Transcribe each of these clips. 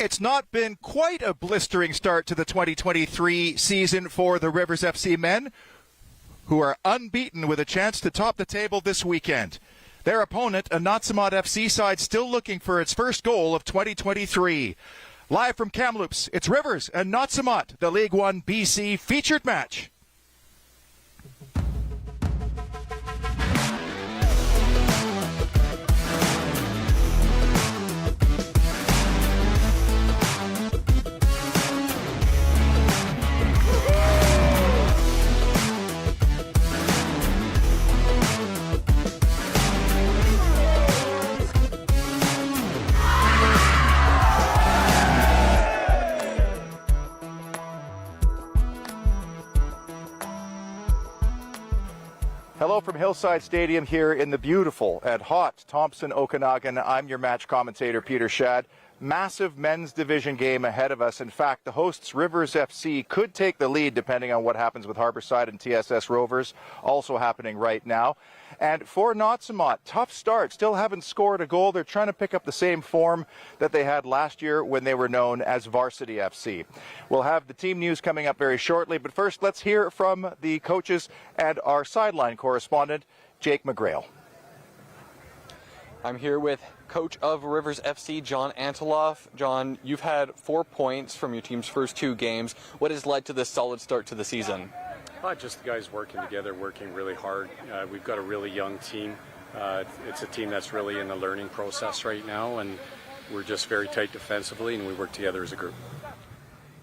It's not been quite a blistering start to the 2023 season for the Rivers FC men, who are unbeaten with a chance to top the table this weekend. Their opponent, a Nautsa'mawt FC side still looking for its first goal of 2023. Live from Kamloops, it's Rivers and Nautsa'mawt, the League One BC featured match. Hello from Hillside Stadium here in the beautiful and hot Thompson, Okanagan. I'm your match commentator, Peter Shad. Massive men's division game ahead of us. In fact, the hosts Rivers FC could take the lead depending on what happens with Harborside and TSS Rovers, also happening right now. And for Nautsa'mawt, tough start, still haven't scored a goal. They're trying to pick up the same form that they had last year when they were known as Varsity FC. We'll have the team news coming up very shortly, but first let's hear from the coaches and our sideline correspondent, Jake McGrail. I'm here with coach of Rivers FC, John Anteloff. John, you've had 4 points from your team's first 2 games. What has led to this solid start to the season? Just the guys working together, working really hard. We've got a really young team. It's a team that's really in the learning process right now, and we're just very tight defensively, and we work together as a group.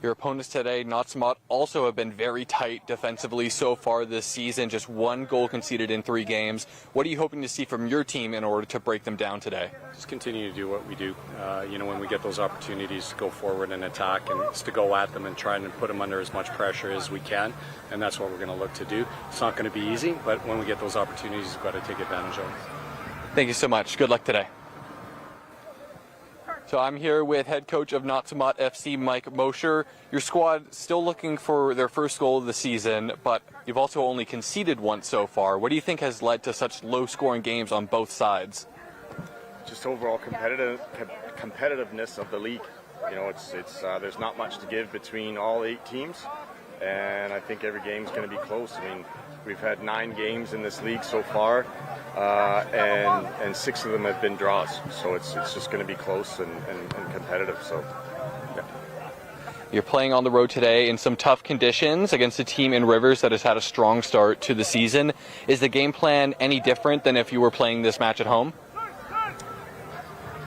Your opponents today, Nautsa'mawt, also have been very tight defensively so far this season, just 1 goal conceded in 3 games. What are you hoping to see from your team in order to break them down today? Just continue to do what we do. When we get those opportunities to go forward and attack, and it's to go at them and try and put them under as much pressure as we can, and that's what we're going to look to do. It's not going to be easy, but when we get those opportunities, we've got to take advantage of them. Thank you so much. Good luck today. So I'm here with head coach of Nautsa'mawt FC, Mike Mosher. Your squad still looking for their first goal of the season, but you've also only conceded once so far. What do you think has led to such low-scoring games on both sides? Just overall competitiveness of the league. There's not much to give between all 8 teams, and I think every game's going to be close. I mean, we've had 9 games in this league so far, and 6 of them have been draws. So it's just going to be close and competitive. So, yeah. You're playing on the road today in some tough conditions against a team in Rivers that has had a strong start to the season. Is the game plan any different than if you were playing this match at home?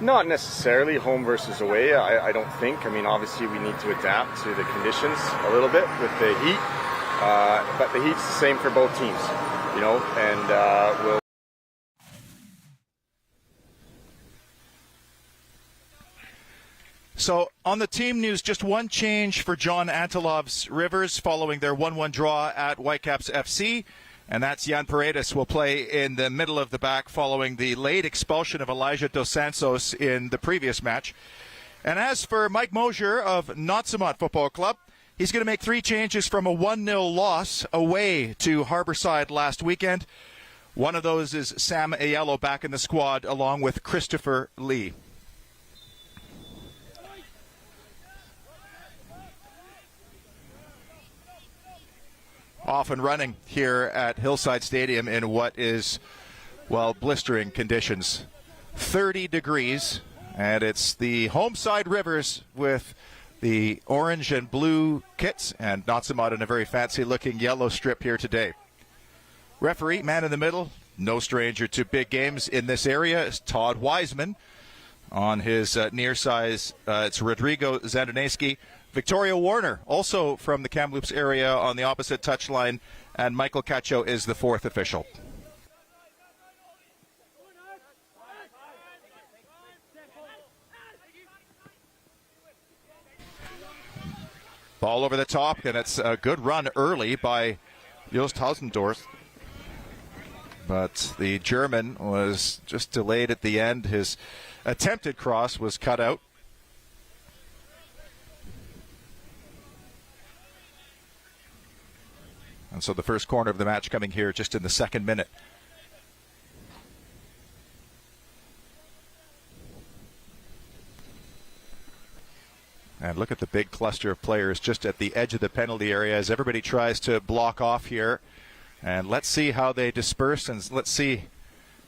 Not necessarily home versus away, I don't think. I mean, obviously we need to adapt to the conditions a little bit with the heat, but the heat's the same for both teams, and we'll. So on the team news, just one change for John Anteloff's Rivers following their 1-1 draw at Whitecaps FC. And that's Jan Paredes will play in the middle of the back following the late expulsion of Elijah Dos Santos in the previous match. And as for Mike Mosher of Nautsa'mawt Football Club, he's going to make 3 changes from a 1-0 loss away to Harborside last weekend. One of those is Sam Aiello back in the squad along with Christopher Lee. Off and running here at Hillside Stadium in what is, blistering conditions. 30 degrees, and it's the home side Rivers with the orange and blue kits, and Nautsa'mawt in a very fancy-looking yellow strip here today. Referee, man in the middle, no stranger to big games in this area, is Todd Wiseman. On his near side, it's Rodrigo Zandaneski. Victoria Warner, also from the Kamloops area on the opposite touchline, and Michael Cacho is the 4th official. Ball over the top, and it's a good run early by Joost Hausendorf. But the German was just delayed at the end. His attempted cross was cut out. And so the first corner of the match coming here just in the 2nd minute. And look at the big cluster of players just at the edge of the penalty area as everybody tries to block off here. And let's see how they disperse, and let's see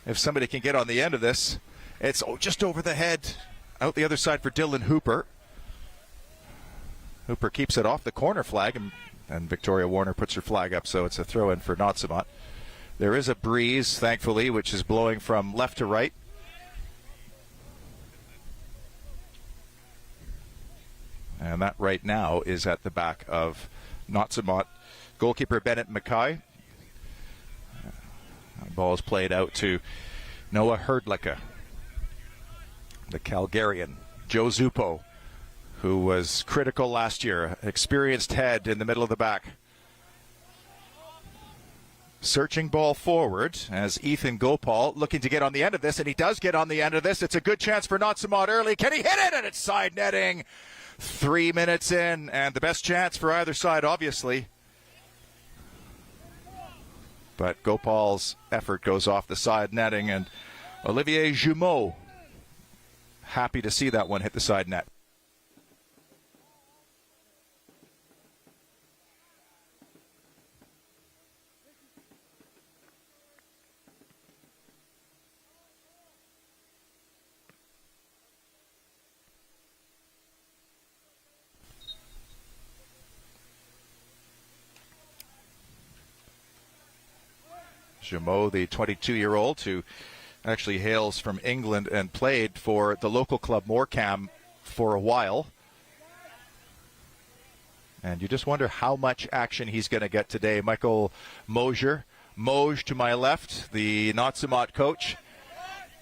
if somebody can get on the end of this. It's just over the head, out the other side for Dylan Hooper. Hooper keeps it off the corner flag, and Victoria Warner puts her flag up, so it's a throw-in for Nautsa'mawt. There is a breeze, thankfully, which is blowing from left to right. And that right now is at the back of Nautsa'mawt. Goalkeeper Bennett Mackay. Ball is played out to Noah Herdlicka, the Calgarian. Joe Zuppo, who was critical last year, experienced head in the middle of the back. Searching ball forward as Ethan Gopal looking to get on the end of this, and he does get on the end of this. It's a good chance for Nautsa'mawt early. Can he hit it? And it's side netting. 3 minutes in, and the best chance for either side, obviously. But Gopal's effort goes off the side netting, and Olivier Jumeau happy to see that one hit the side net. Jumeau, the 22-year-old who actually hails from England and played for the local club Morecambe for a while. And you just wonder how much action he's going to get today. Michael Mosier, Moj to my left, the Nautsa'mawt coach,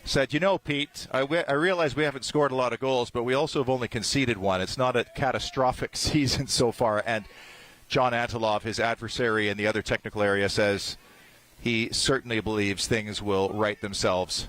said, you know, Pete, I realize we haven't scored a lot of goals, but we also have only conceded one. It's not a catastrophic season so far. And John Antilov, his adversary in the other technical area, says he certainly believes things will right themselves.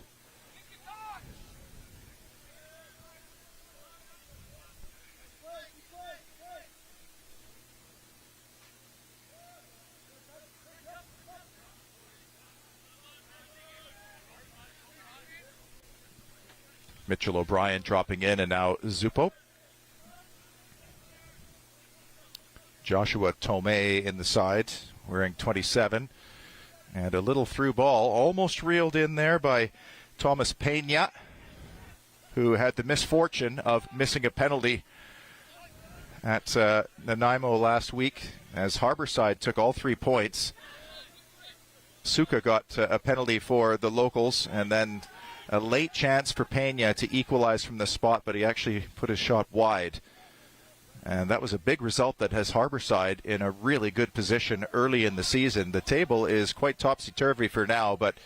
Mitchell O'Brien dropping in, and now Zuppo. Joshua Tomei in the side, wearing 27. And a little through ball, almost reeled in there by Thomas Pena, who had the misfortune of missing a penalty at Nanaimo last week as Harborside took all 3 points. Suka got a penalty for the locals, and then a late chance for Pena to equalize from the spot, but he actually put his shot wide. And that was a big result that has Harborside in a really good position early in the season. The table is quite topsy-turvy for now, but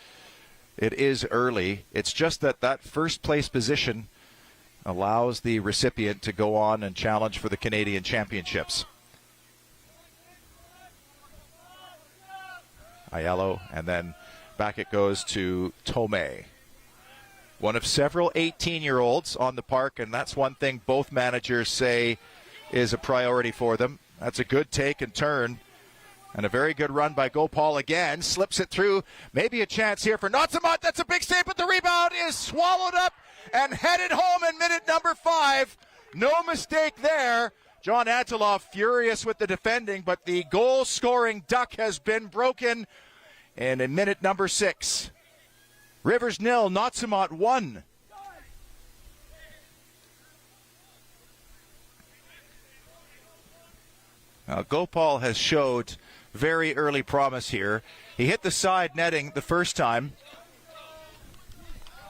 it is early. It's just that first place position allows the recipient to go on and challenge for the Canadian Championships. Aiello, and then back it goes to Tomei. One of several 18-year-olds on the park, and that's one thing both managers say is a priority for them. That's a good take and turn. And a very good run by Gopal again. Slips it through. Maybe a chance here for Nautsa'mawt. That's a big save, but the rebound is swallowed up and headed home in minute number 5. No mistake there. John Antilov furious with the defending, but the goal-scoring duck has been broken. And in minute number 6, Rivers 0, Nautsa'mawt 1. Now, Gopal has showed very early promise here. He hit the side netting the first time,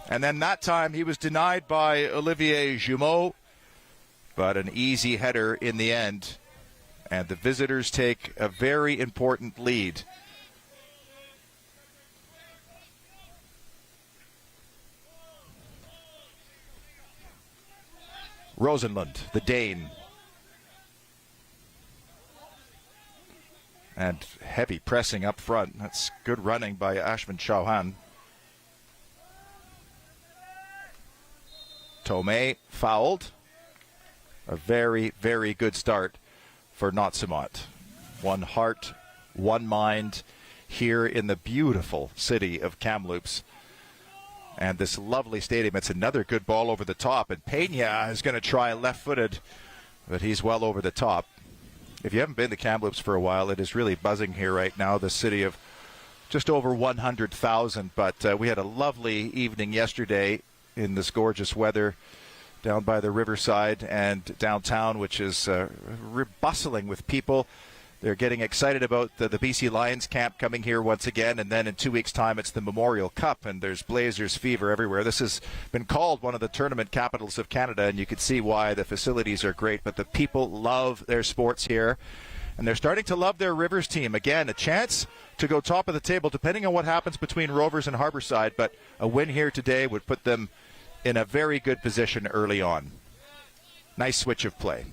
and then that time he was denied by Olivier Jumeau, but an easy header in the end, and the visitors take a very important lead. Rosenlund, the Dane. And heavy pressing up front. That's good running by Ashman Chauhan. Tomei fouled. A very, very good start for Nautsa'mawt. One heart, one mind here in the beautiful city of Kamloops. And this lovely stadium. It's another good ball over the top. And Pena is going to try left-footed but he's well over the top. If you haven't been to Kamloops for a while, it is really buzzing here right now, the city of just over 100,000. But we had a lovely evening yesterday in this gorgeous weather down by the riverside and downtown, which is bustling with people. They're getting excited about the BC Lions camp coming here once again, and then in 2 weeks' time it's the Memorial Cup, and there's Blazers fever everywhere. This has been called one of the tournament capitals of Canada, and you can see why. The facilities are great, but the people love their sports here, and they're starting to love their Rivers team. Again, a chance to go top of the table depending on what happens between Rovers and Harborside, but a win here today would put them in a very good position early on. Nice switch of play.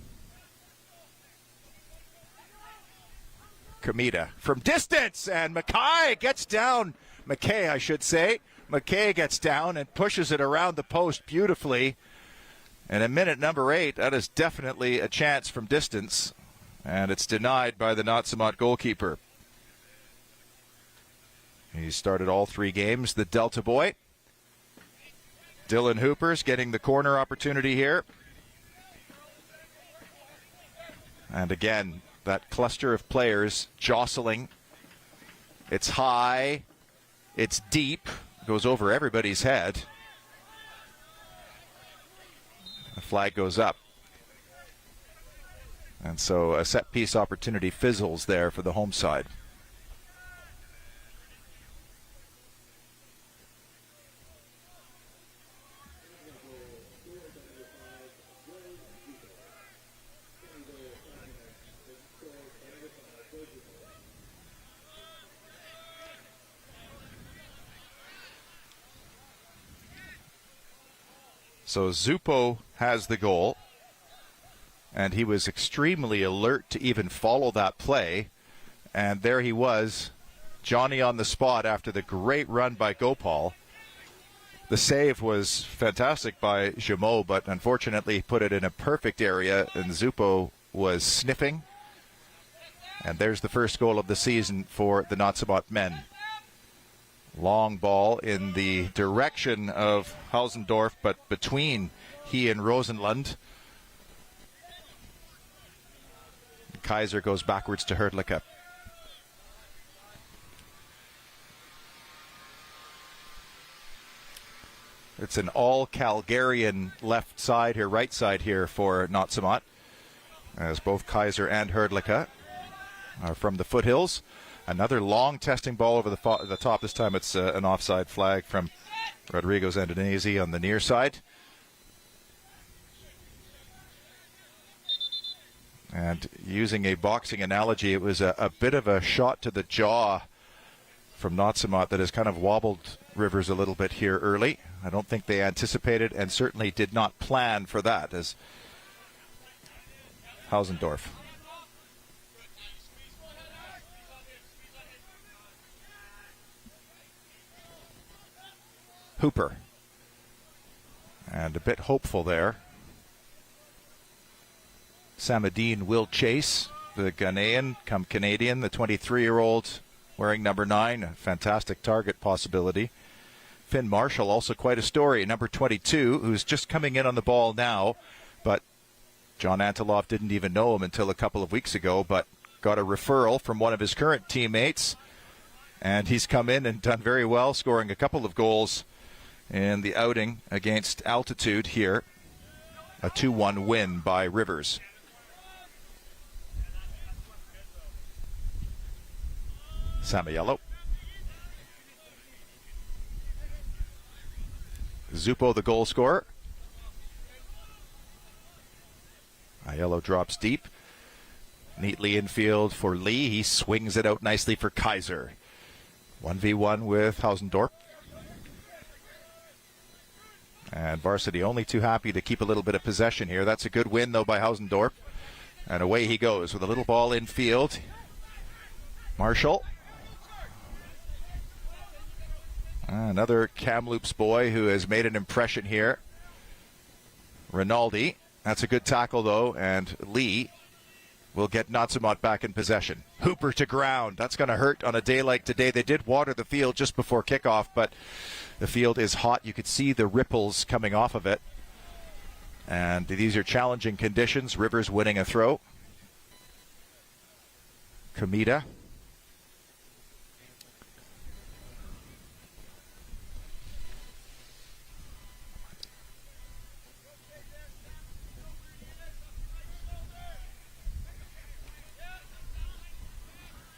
Kamita from distance, and McKay gets down. McKay, I should say. McKay gets down and pushes it around the post beautifully. And in minute number 8, that is definitely a chance from distance. And it's denied by the Nautsa'mawt goalkeeper. He started all 3 games, the Delta boy. Dylan Hooper's getting the corner opportunity here. And again, that cluster of players jostling. It's high. It's deep. Goes over everybody's head. The flag goes up. And so a set-piece opportunity fizzles there for the home side. So Zupo has the goal, and he was extremely alert to even follow that play. And there he was, Johnny on the spot after the great run by Gopal. The save was fantastic by Jameau, but unfortunately put it in a perfect area, and Zupo was sniffing. And there's the first goal of the season for the Nautsa'mawt men. Long ball in the direction of Hausendorf, but between he and Rosenlund. Kaiser goes backwards to Herdlicka. It's an all Calgarian left side here, right side here for Nautsa'mawt, as both Kaiser and Herdlicka are from the foothills. Another long testing ball over the top. This time it's an offside flag from Rodrigo Zandonese on the near side. And using a boxing analogy, it was a bit of a shot to the jaw from Nautsa'mawt that has kind of wobbled Rivers a little bit here early. I don't think they anticipated and certainly did not plan for that as Hausendorf. Hooper. And a bit hopeful there. Samadine will chase the Ghanaian, come Canadian, the 23-year-old wearing number 9, a fantastic target possibility. Finn Marshall, also quite a story, number 22, who's just coming in on the ball now, but John Anteloff didn't even know him until a couple of weeks ago, but got a referral from one of his current teammates, and he's come in and done very well, scoring a couple of goals in the outing against Altitude here. A 2-1 win by Rivers. Samiello. Zupo, the goal scorer. Aiello drops deep. Neatly infield for Lee. He swings it out nicely for Kaiser. 1v1 with Hausendorf. And Varsity only too happy to keep a little bit of possession here. That's a good win, though, by Hausendorf. And away he goes with a little ball infield. Marshall. Another Kamloops boy who has made an impression here. Rinaldi. That's a good tackle, though. And Lee will get Nautsa'mawt back in possession. Hooper to ground. That's going to hurt on a day like today. They did water the field just before kickoff, but the field is hot. You could see the ripples coming off of it. And these are challenging conditions. Rivers winning a throw. Kamita.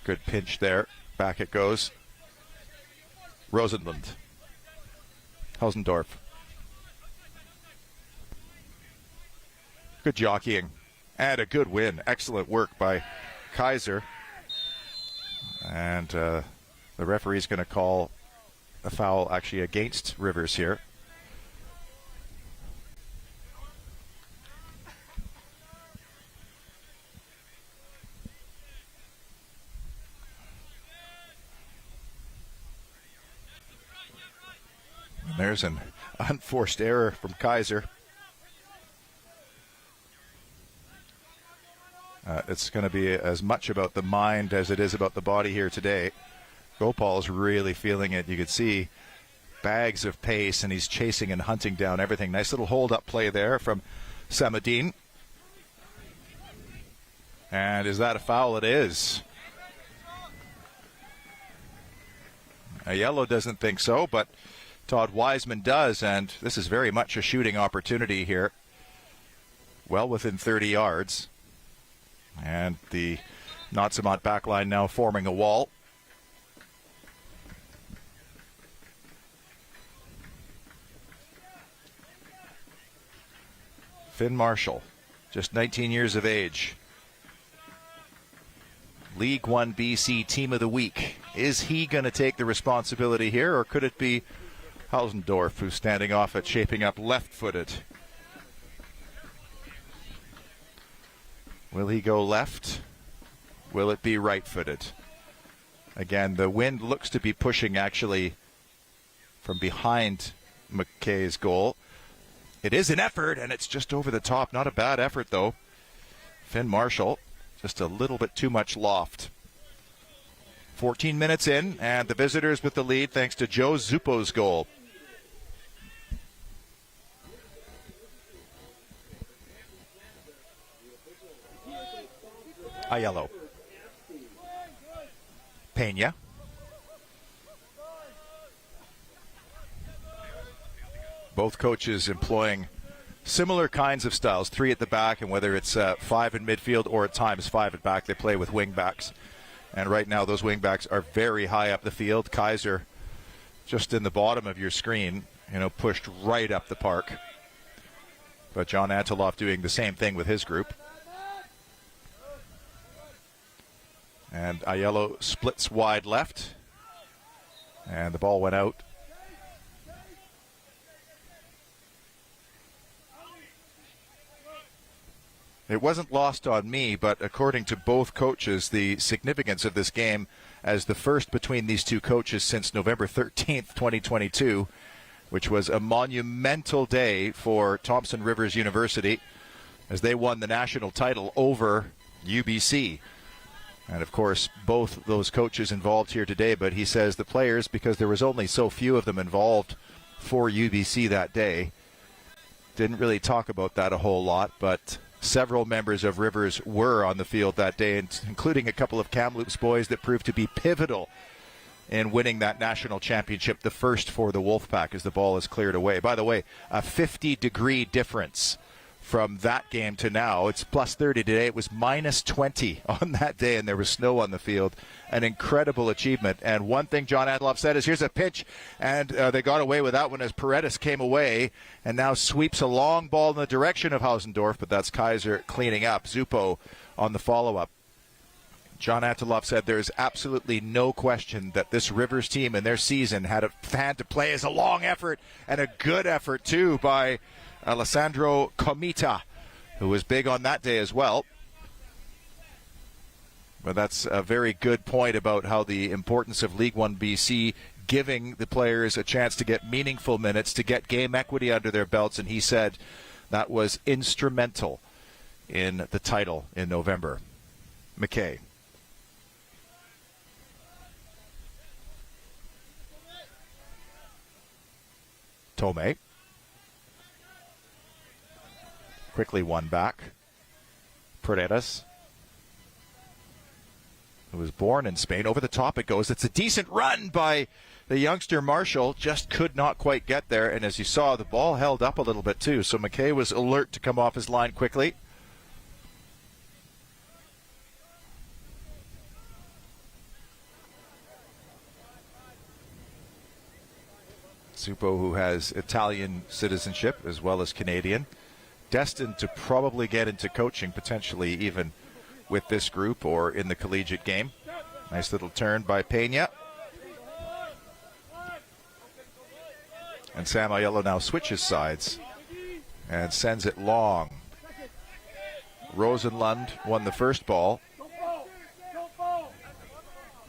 Good pinch there. Back it goes. Rosenlund. Hausendorf. Good jockeying. And a good win. Excellent work by Kaiser. And the referee's going to call a foul actually against Rivers here. And there's an unforced error from Kaiser. It's going to be as much about the mind as it is about the body here today. Gopal's really feeling it. You could see bags of pace, and he's chasing and hunting down everything. Nice little hold-up play there from Samadin. And is that a foul? It is. A yellow doesn't think so, but Todd Wiseman does, and this is very much a shooting opportunity here. Well within 30 yards. And the Nautsa'mawt backline now forming a wall. Finn Marshall, just 19 years of age. League One BC Team of the Week. Is he going to take the responsibility here, or could it be Hausendorf, who's standing off at shaping up left-footed? Will he go left? Will it be right-footed? Again, the wind looks to be pushing actually from behind McKay's goal. It is an effort, and it's just over the top. Not a bad effort, though. Finn Marshall, just a little bit too much loft. 14 minutes in, and the visitors with the lead thanks to Joe Zuppo's goal. Aiello. Pena. Both coaches employing similar kinds of styles, 3 at the back, and whether it's 5 in midfield or at times 5 at back, they play with wing backs. And right now those wing backs are very high up the field. Kaiser just in the bottom of your screen, pushed right up the park. But John Anteloff doing the same thing with his group. And Aiello splits wide left. And the ball went out. It wasn't lost on me, but according to both coaches, the significance of this game as the first between these two coaches since November 13th, 2022, which was a monumental day for Thompson Rivers University as they won the national title over UBC. And, of course, both those coaches involved here today, but he says the players, because there was only so few of them involved for UBC that day, didn't really talk about that a whole lot, but several members of Rivers were on the field that day, including a couple of Kamloops boys that proved to be pivotal in winning that national championship, the first for the Wolfpack as the ball is cleared away. By the way, a 50-degree difference from that game to now. It's plus 30 today. It was minus 20 on that day, and there was snow on the field. An incredible achievement. And one thing John Adloff said is, here's a pitch, and they got away with that one as Paredes came away and now sweeps a long ball in the direction of Hausendorf, but that's Kaiser cleaning up. Zuppo on the follow-up. John Anteloff said there's absolutely no question that this Rivers team in their season had to play as a long effort, and a good effort, too, by Alessandro Comita, who was big on that day as well. But that's a very good point about how the importance of League One BC giving the players a chance to get meaningful minutes, to get game equity under their belts, and he said that was instrumental in the title in November. McKay. Tome. quickly won back. Paredes, who was born in Spain. Over the top it goes. It's a decent run by the youngster Marshall. Just could not quite get there. And as you saw, the ball held up a little bit too. So McKay was alert to come off his line quickly. Zuppo, who has Italian citizenship as well as Canadian, destined to probably get into coaching, potentially even with this group or in the collegiate game. Nice little turn by Pena. And Sam Aiello now switches sides and sends it long. Rosenlund won the first ball.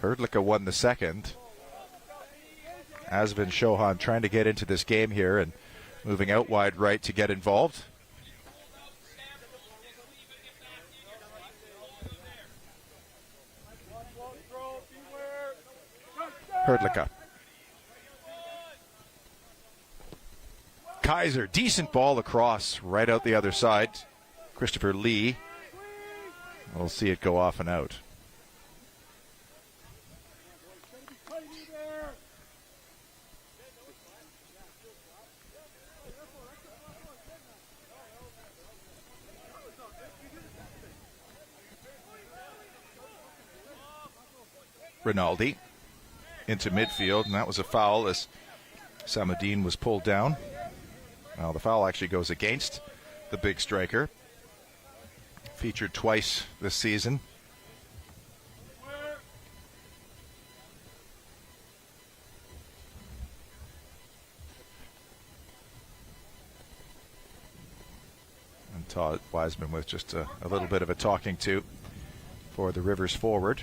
Hrdlicka won the second. Asvin Chauhan trying to get into this game here and moving out wide right to get involved. Hrdlicka. Kaiser, decent ball across, right out the other side. Christopher Lee. We'll see it go off and out. Rinaldi into midfield, and that was a foul as Samadine was pulled down. Well, the foul actually goes against the big striker. Featured twice this season. And Todd Wiseman with just a little bit of a talking to for the Rivers forward.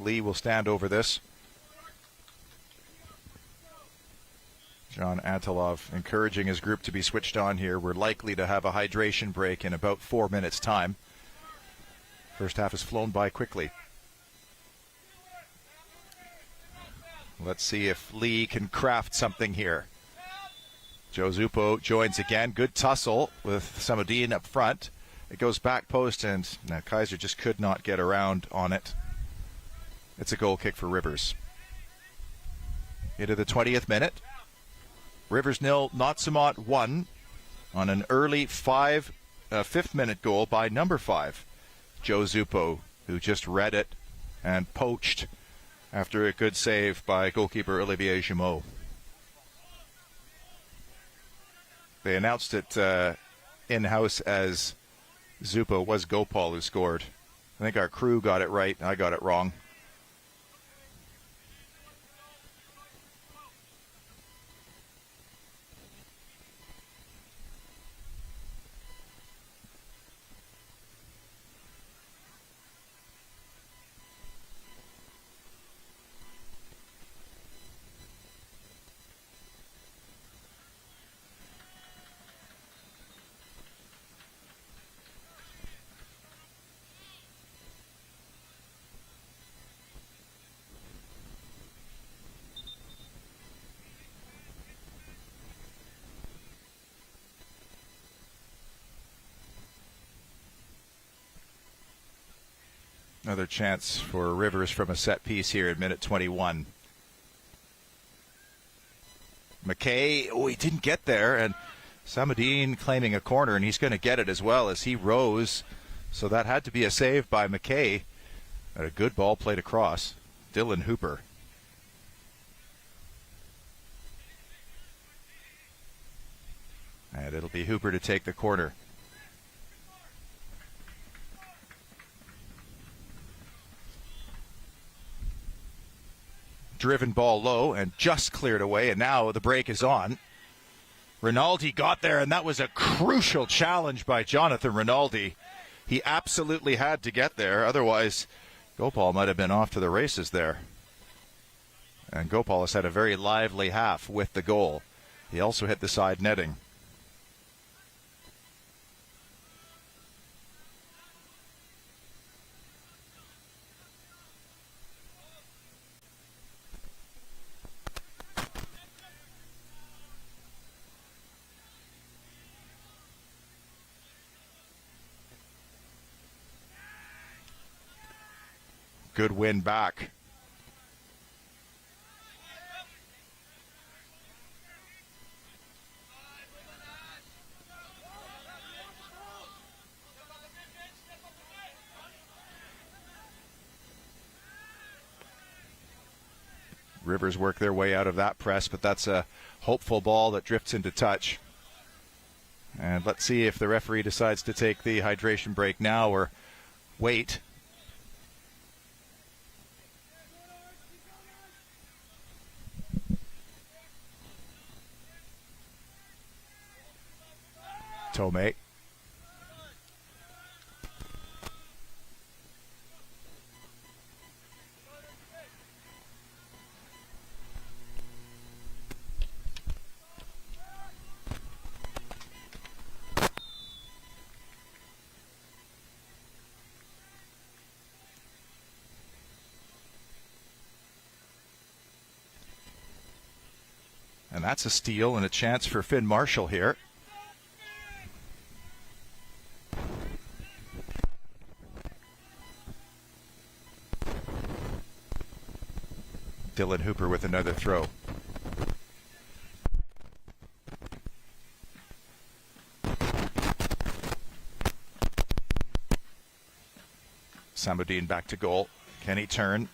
Lee will stand over this. John Antilov encouraging his group to be switched on here. We're likely to have a hydration break in about 4 minutes' time. First half has flown by quickly. Let's see if Lee can craft something here. Joe Zuppo joins again. Good tussle with Samadine up front. It goes back post, and Kaiser just could not get around on it. It's a goal kick for Rivers. Into the 20th minute. Rivers 0, Nautsa'mawt 1 on an early fifth minute goal by number 5, Joe Zuppo, who just read it and poached after a good save by goalkeeper Olivier Jumeau. They announced it in-house as Zuppo. Was Gopal who scored. I think our crew got it right. I got it wrong. Another chance for Rivers from a set piece here at minute 21. McKay, he didn't get there, and Samadine claiming a corner, and he's going to get it as well as he rose. So that had to be a save by McKay. And a good ball played across. Dylan Hooper. And it'll be Hooper to take the corner. Driven ball low and just cleared away, and now the break is on. Rinaldi got there, and that was a crucial challenge by Jonathan Rinaldi. He absolutely had to get there, otherwise Gopal might have been off to the races there. And Gopal has had a very lively half with the goal. He also hit the side netting. good win back. Rivers work their way out of that press, but that's a hopeful ball that drifts into touch. And let's see if the referee decides to take the hydration break now or wait. Tomei. And that's a steal and a chance for Finn Marshall here. Dylan Hooper with another throw. Samudin back to goal. Can he turn?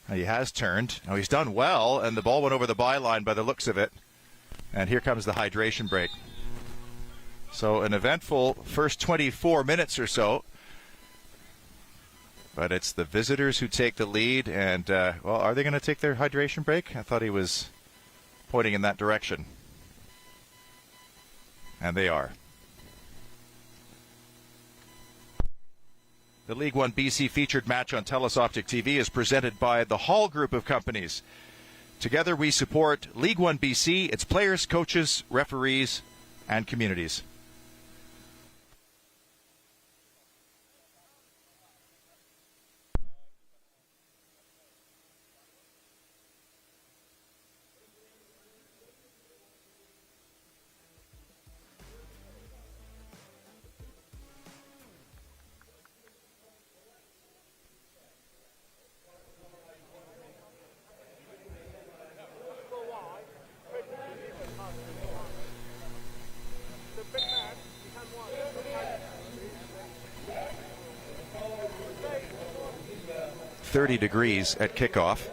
He has turned. Oh, he's done well, and the ball went over the byline by the looks of it. And here comes the hydration break. So an eventful first 24 minutes or so. But it's the visitors who take the lead. And, well, are they going to take their hydration break? I thought he was pointing in that direction. And they are. The League One BC featured match on TELUS Optic TV is presented by the Hall Group of companies. Together we support League One BC, its players, coaches, referees, and communities. .30 at kickoff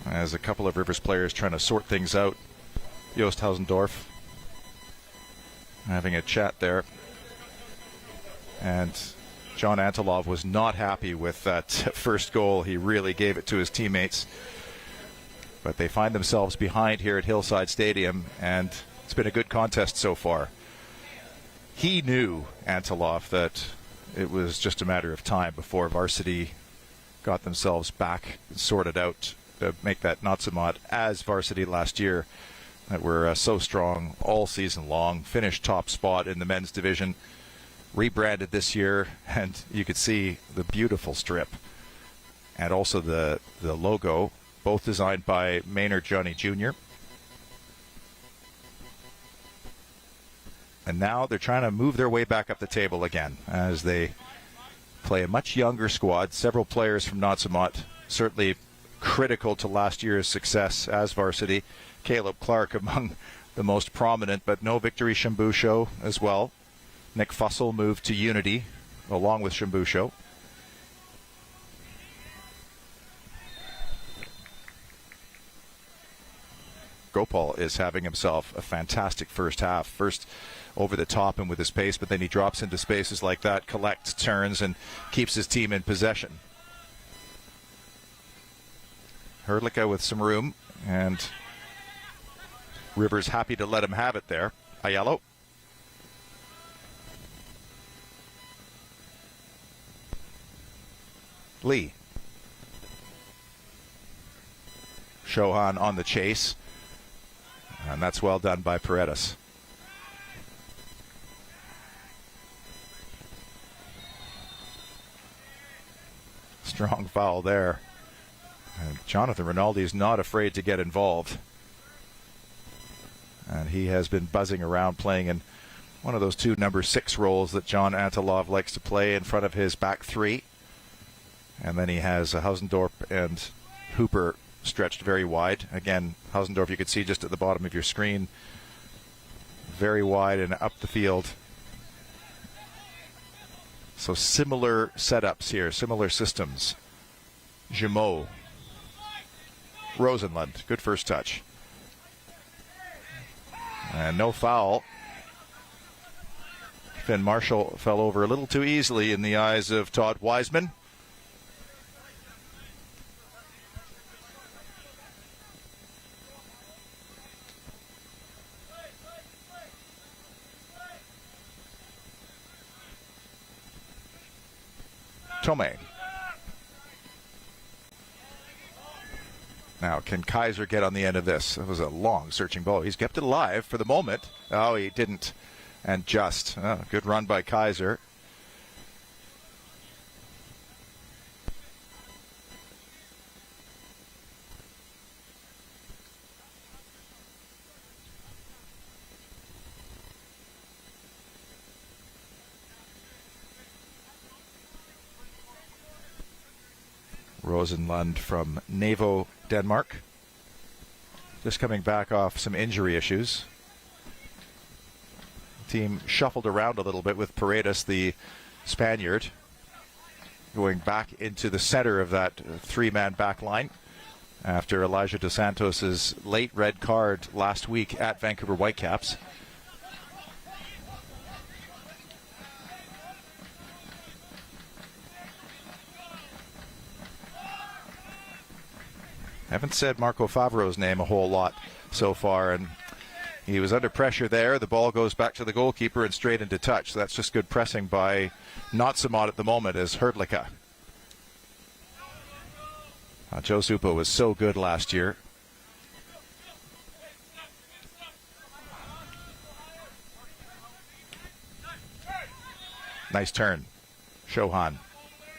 as a couple of Rivers players trying to sort things out. Joost Hausendorff having a chat there, and John Antelov was not happy with that first goal. He really gave it to his teammates, but they find themselves behind here at Hillside Stadium, and it's been a good contest so far. He knew, Antelov, that it was just a matter of time before Varsity got themselves back and sorted out to make that Nautsa'mawt as Varsity last year, that were so strong all season long, finished top spot in the men's division, rebranded this year, and you could see the beautiful strip and also the logo, both designed by Maynard Johnny Jr. And now they're trying to move their way back up the table again as they play a much younger squad. Several players from Nautsa'mawt, certainly critical to last year's success as Varsity. Caleb Clark among the most prominent, but no Victory Shambusho as well. Nick Fussell moved to Unity along with Shambusho. Gopal is having himself a fantastic first half. First over the top and with his pace, but then he drops into spaces like that, collects, turns, and keeps his team in possession. Hrdlicka with some room, and Rivers happy to let him have it there. Aiello. Lee. Shohan on the chase, and that's well done by Paredes. Strong foul there. And Jonathan Rinaldi is not afraid to get involved. And he has been buzzing around playing in One of those two number 6 roles that John Antilov likes to play in front of his back 3. And then he has Hausendorp and Hooper stretched very wide. Again, Hausendorp you could see just at the bottom of your screen. Very wide and up the field. So similar setups here, similar systems. Jumeau. Rosenlund, good first touch. And no foul. Finn Marshall fell over a little too easily in the eyes of Todd Wiseman. Tomei. Now, can Kaiser get on the end of this? It was a long searching ball. He's kept it alive for the moment. Oh, he didn't. And just. Oh, good run by Kaiser. Rosenlund from Navo, Denmark. Just coming back off some injury issues. Team shuffled around a little bit with Paredes, the Spaniard, going back into the center of that 3-man back line after Elijah Dos Santos' late red card last week at Vancouver Whitecaps. Haven't said Marco Favreau's name a whole lot so far, and he was under pressure there. The ball goes back to the goalkeeper and straight into touch. So that's just good pressing by Nautsa'mawt at the moment as Hrdlicka. Joe Supo was so good last year. Nice turn. Chauhan.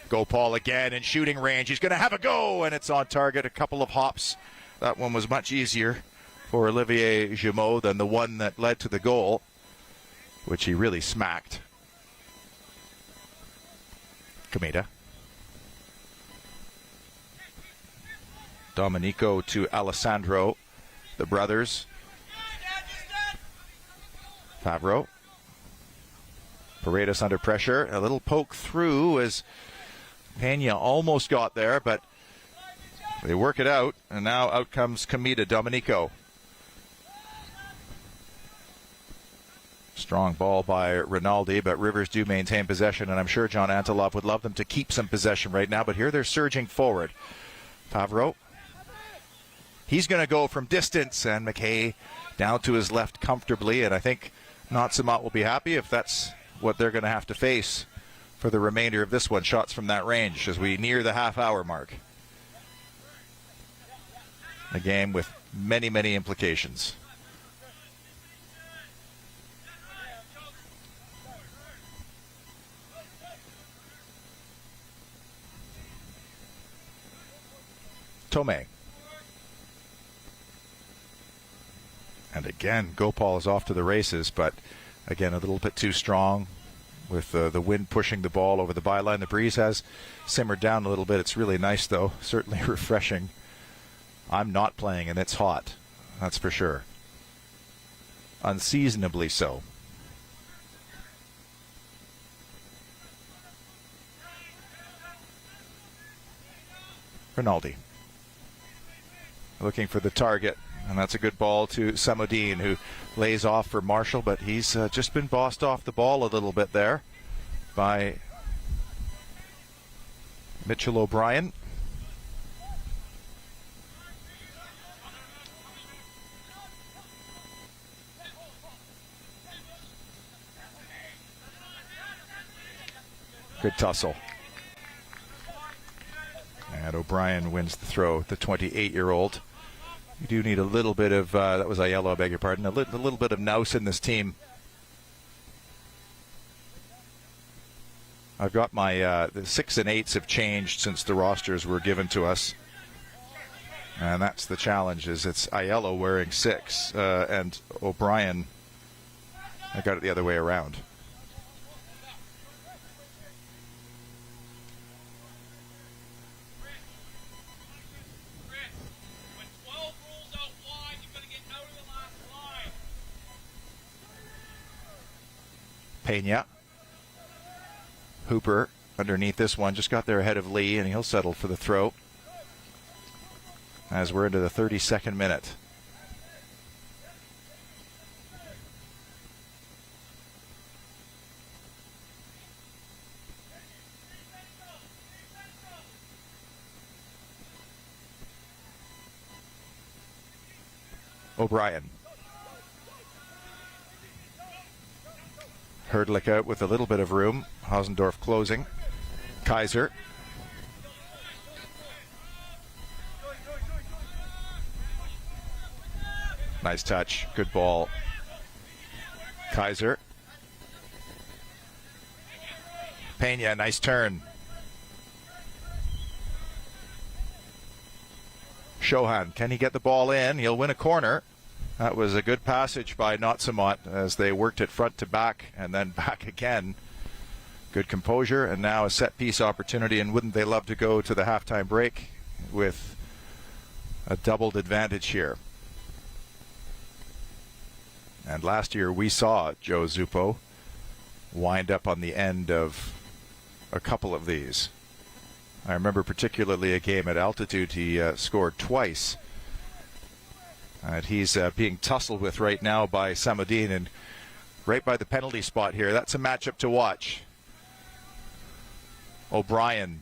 Gopal again in shooting range. He's going to have a go, and it's on target. A couple of hops. That one was much easier for Olivier Jumeau than the one that led to the goal, which he really smacked. Kameda. Domenico to Alessandro, the brothers. Favreau. Paredes under pressure. A little poke through as Pena almost got there, but they work it out, and now out comes Kameda. Domenico. Strong ball by Rinaldi, but Rivers do maintain possession, and I'm sure John Antilov would love them to keep some possession right now, but here they're surging forward. Favreau. He's going to go from distance, and McKay down to his left comfortably, and I think Nautsa'mawt will be happy if that's what they're going to have to face for the remainder of this one. Shots from that range as we near the half-hour mark. A game with many, many implications. Tomei. And again, Gopal is off to the races, but again, a little bit too strong with the wind pushing the ball over the byline. The breeze has simmered down a little bit. It's really nice, though. Certainly refreshing. I'm not playing, and it's hot. That's for sure. Unseasonably so. Rinaldi. Looking for the target. And that's a good ball to Samodine, who lays off for Marshall, but he's just been bossed off the ball a little bit there by Mitchell O'Brien. Good tussle. And O'Brien wins the throw, the 28-year-old. You do need a little bit of, that was Aiello, I beg your pardon, a little bit of nous in this team. I've got my, the 6 and 8s have changed since the rosters were given to us. And that's the challenge, is it's Aiello wearing 6 and O'Brien I got it the other way around. Pena. Hooper underneath this one. Just got there ahead of Lee, and he'll settle for the throw as we're into the 32nd minute. O'Brien. Herdlick out with a little bit of room. Hausendorff closing. Kaiser. Nice touch. Good ball. Kaiser. Pena, nice turn. Chauhan, can he get the ball in? He'll win a corner. That was a good passage by Nautsa'mawt as they worked it front to back and then back again. Good composure, and now a set-piece opportunity, and wouldn't they love to go to the halftime break with a doubled advantage here. And last year we saw Joe Zuppo wind up on the end of a couple of these. I remember particularly a game at altitude he scored twice. And he's being tussled with right now by Samudin, and right by the penalty spot here. That's a matchup to watch. O'Brien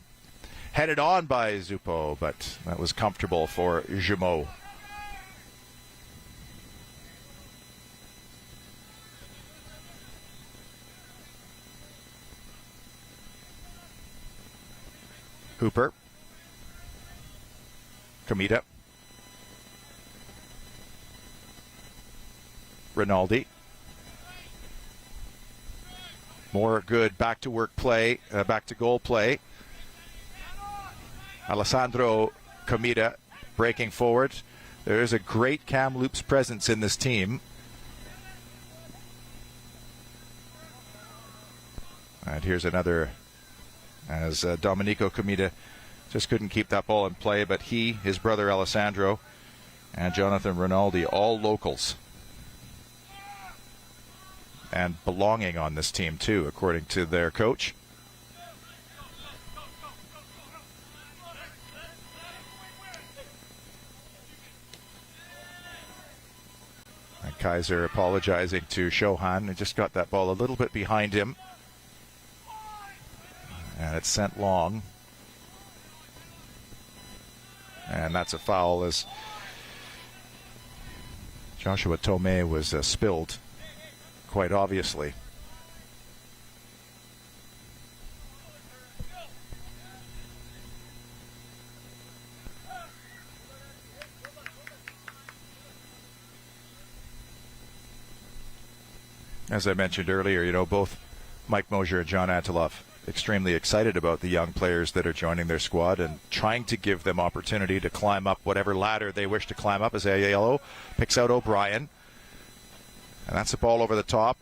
headed on by Zuppo, but that was comfortable for Jumeau. Hooper. Kamita. Rinaldi. More good back to work play, back to goal play. Alessandro Kamita breaking forward. There is a great Kamloops presence in this team. And here's another, as Domenico Kamita just couldn't keep that ball in play, but he, his brother Alessandro, and Jonathan Rinaldi, all locals. And belonging on this team too, according to their coach. And Kaiser apologizing to Chauhan. He just got that ball a little bit behind him. And it's sent long. And that's a foul as Joshua Tomei was spilled. Quite obviously. As I mentioned earlier, you know, both Mike Mosier and John Anteloff extremely excited about the young players that are joining their squad and trying to give them opportunity to climb up whatever ladder they wish to climb up, as Aiello picks out O'Brien. And that's a ball over the top.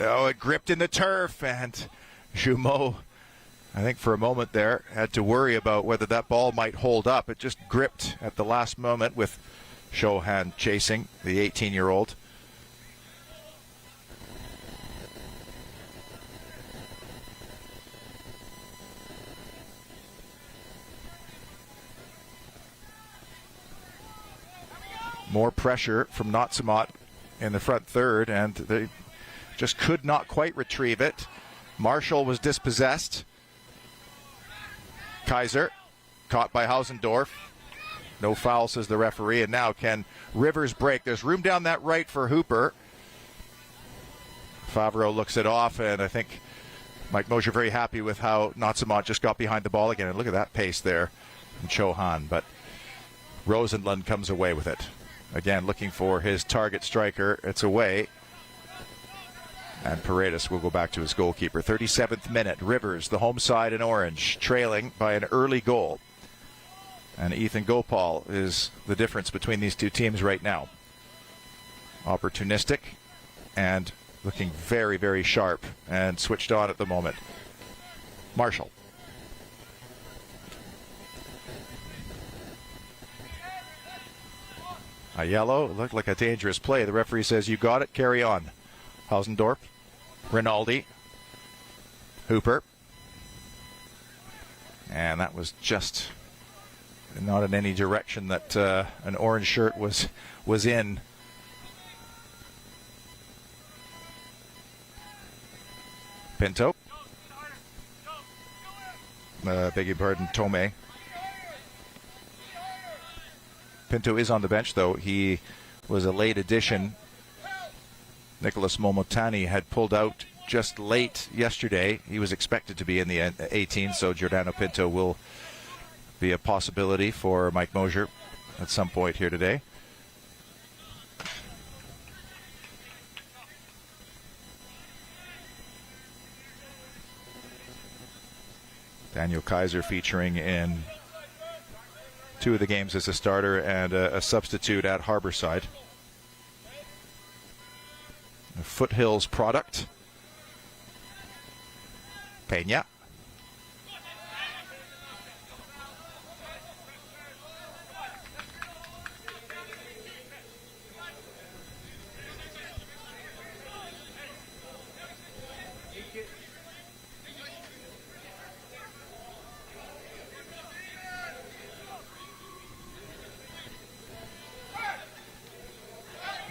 Oh, it gripped in the turf, and Jumeau, I think for a moment there, had to worry about whether that ball might hold up. It just gripped at the last moment with Chauhan chasing the 18-year-old. More pressure from Nautsa'mawt in the front third, and they just could not quite retrieve it. Marshall was dispossessed. Kaiser caught by Hausendorff. No foul, says the referee. And now can Rivers break? There's room down that right for Hooper. Favreau looks it off, and I think Mike Mosier very happy with how Nautsa'mawt just got behind the ball again. And look at that pace there from Chauhan. But Rosenlund comes away with it. Again, looking for his target striker. It's away. And Paredes will go back to his goalkeeper. 37th minute. Rivers, the home side in orange, trailing by an early goal. And Ethan Gopal is the difference between these two teams right now. Opportunistic and looking very, very sharp and switched on at the moment. Marshall. A yellow. Looked like a dangerous play. The referee says, you got it, carry on. Hausendorp. Rinaldi. Hooper. And that was just not in any direction that an orange shirt was in. Pinto. Beg your pardon, Tome. Pinto is on the bench, though. He was a late addition. Nicholas Momotani had pulled out just late yesterday. He was expected to be in the 18, so Giordano Pinto will be a possibility for Mike Mosier at some point here today. Daniel Kaiser featuring in 2 of the games as a starter and a substitute at Harborside. A Foothills product. Peña.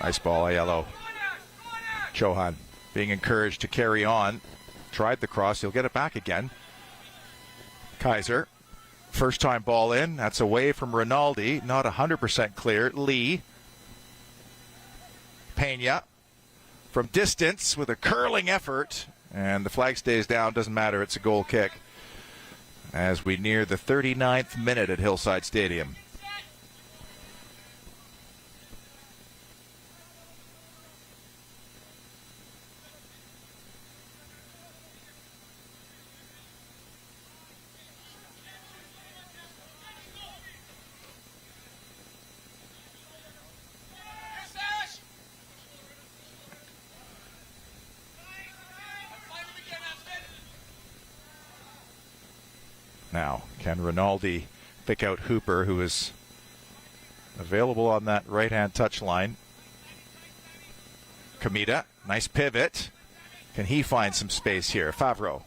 Nice ball, Aiello. Chohan being encouraged to carry on. Tried the cross. He'll get it back again. Kaiser. First time ball in. That's away from Rinaldi. Not 100% clear. Lee. Peña. From distance with a curling effort. And the flag stays down. Doesn't matter. It's a goal kick. As we near the 39th minute at Hillside Stadium. Now, can Rinaldi pick out Hooper, who is available on that right-hand touch line? Kamita, nice pivot. Can he find some space here? Favreau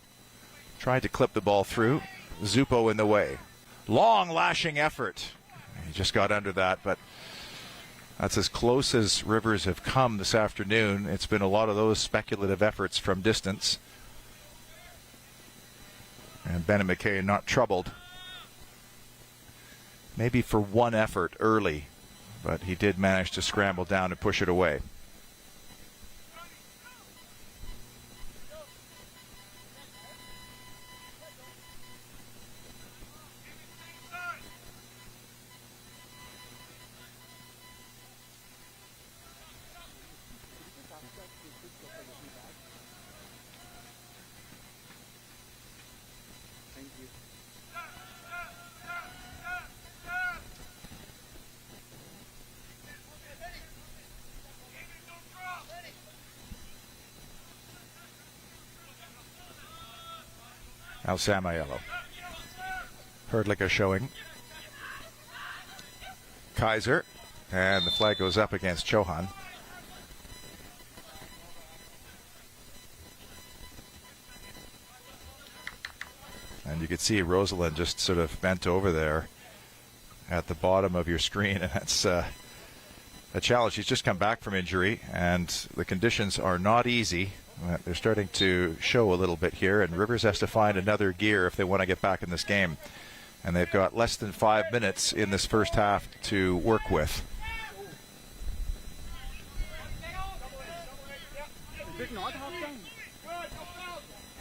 tried to clip the ball through. Zuppo in the way. Long lashing effort. He just got under that, but that's as close as Rivers have come this afternoon. It's been a lot of those speculative efforts from distance. And Bennett McKay not troubled. Maybe for one effort early, but he did manage to scramble down and push it away. Now Sam Aiello. Herdlicker showing. Kaiser. And the flag goes up against Chohan. And you can see Rosalind just sort of bent over there at the bottom of your screen. And that's a challenge. She's just come back from injury, and the conditions are not easy. They're starting to show a little bit here, and Rivers has to find another gear if they want to get back in this game. And they've got less than 5 minutes in this first half to work with.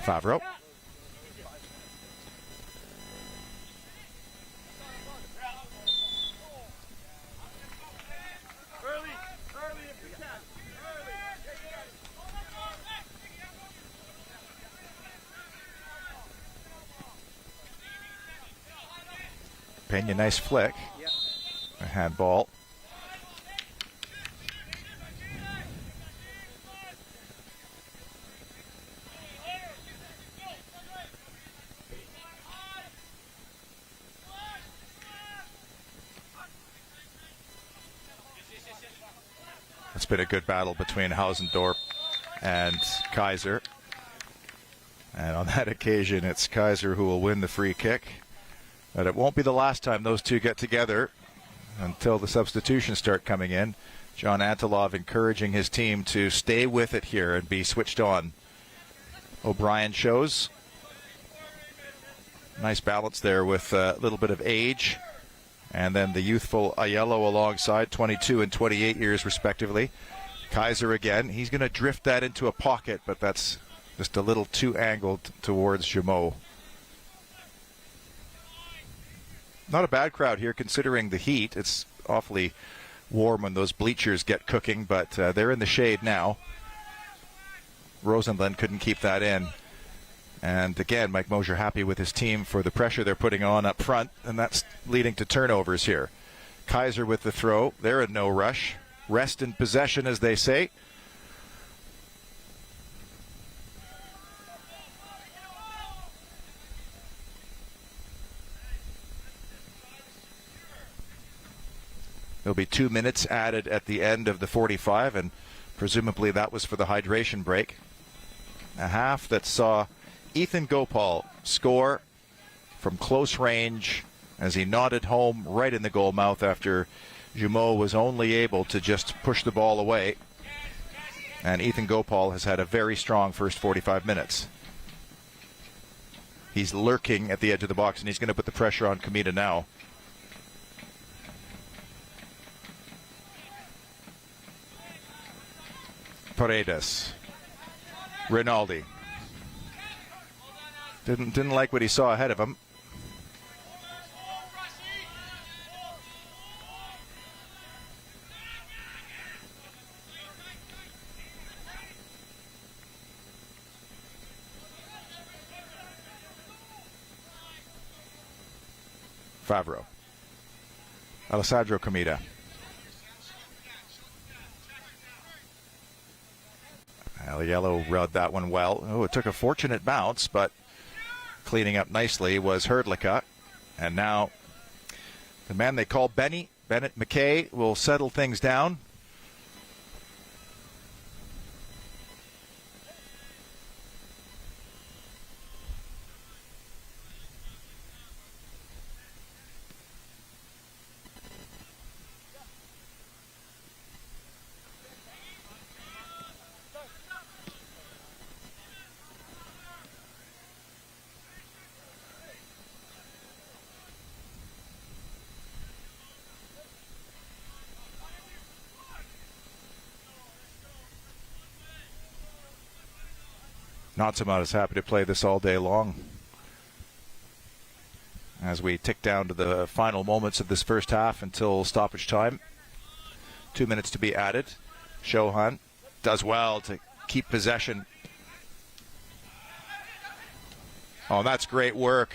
Favreau. Peña, nice flick. A handball. been a good battle between Hausendorp and Kaiser. And on that occasion, it's Kaiser who will win the free kick. But it won't be the last time those two get together until the substitutions start coming in. John Antilov encouraging his team to stay with it here and be switched on. O'Brien shows nice balance there with a little bit of age. And then the youthful Aiello alongside, 22 and 28 years respectively. Kaiser again. He's going to drift that into a pocket, but that's just a little too angled towards Jumeau. Not a bad crowd here considering the heat. It's awfully warm when those bleachers get cooking, but they're in the shade now. Rosenlund couldn't keep that in. And again, Mike Mosher happy with his team for the pressure they're putting on up front, and that's leading to turnovers here. Kaiser with the throw. They're in no rush. Rest in possession, as they say. There'll be 2 minutes added at the end of the 45, and presumably that was for the hydration break. A half that saw Ethan Gopal score from close range as he nodded home right in the goal mouth after Jumeau was only able to just push the ball away. And Ethan Gopal has had a very strong first 45 minutes. He's lurking at the edge of the box, and he's going to put the pressure on Kamita now. Paredes. Rinaldi. Didn't like what he saw ahead of him. Favreau. Alessandro Kamita. Aiello rode that one well. Oh, it took a fortunate bounce, but cleaning up nicely was Hrdlicka. And now the man they call Bennett McKay will settle things down. Nautsa'mawt is happy to play this all day long. As we tick down to the final moments of this first half until stoppage time. 2 minutes to be added. Chauhan does well to keep possession. Oh, that's great work.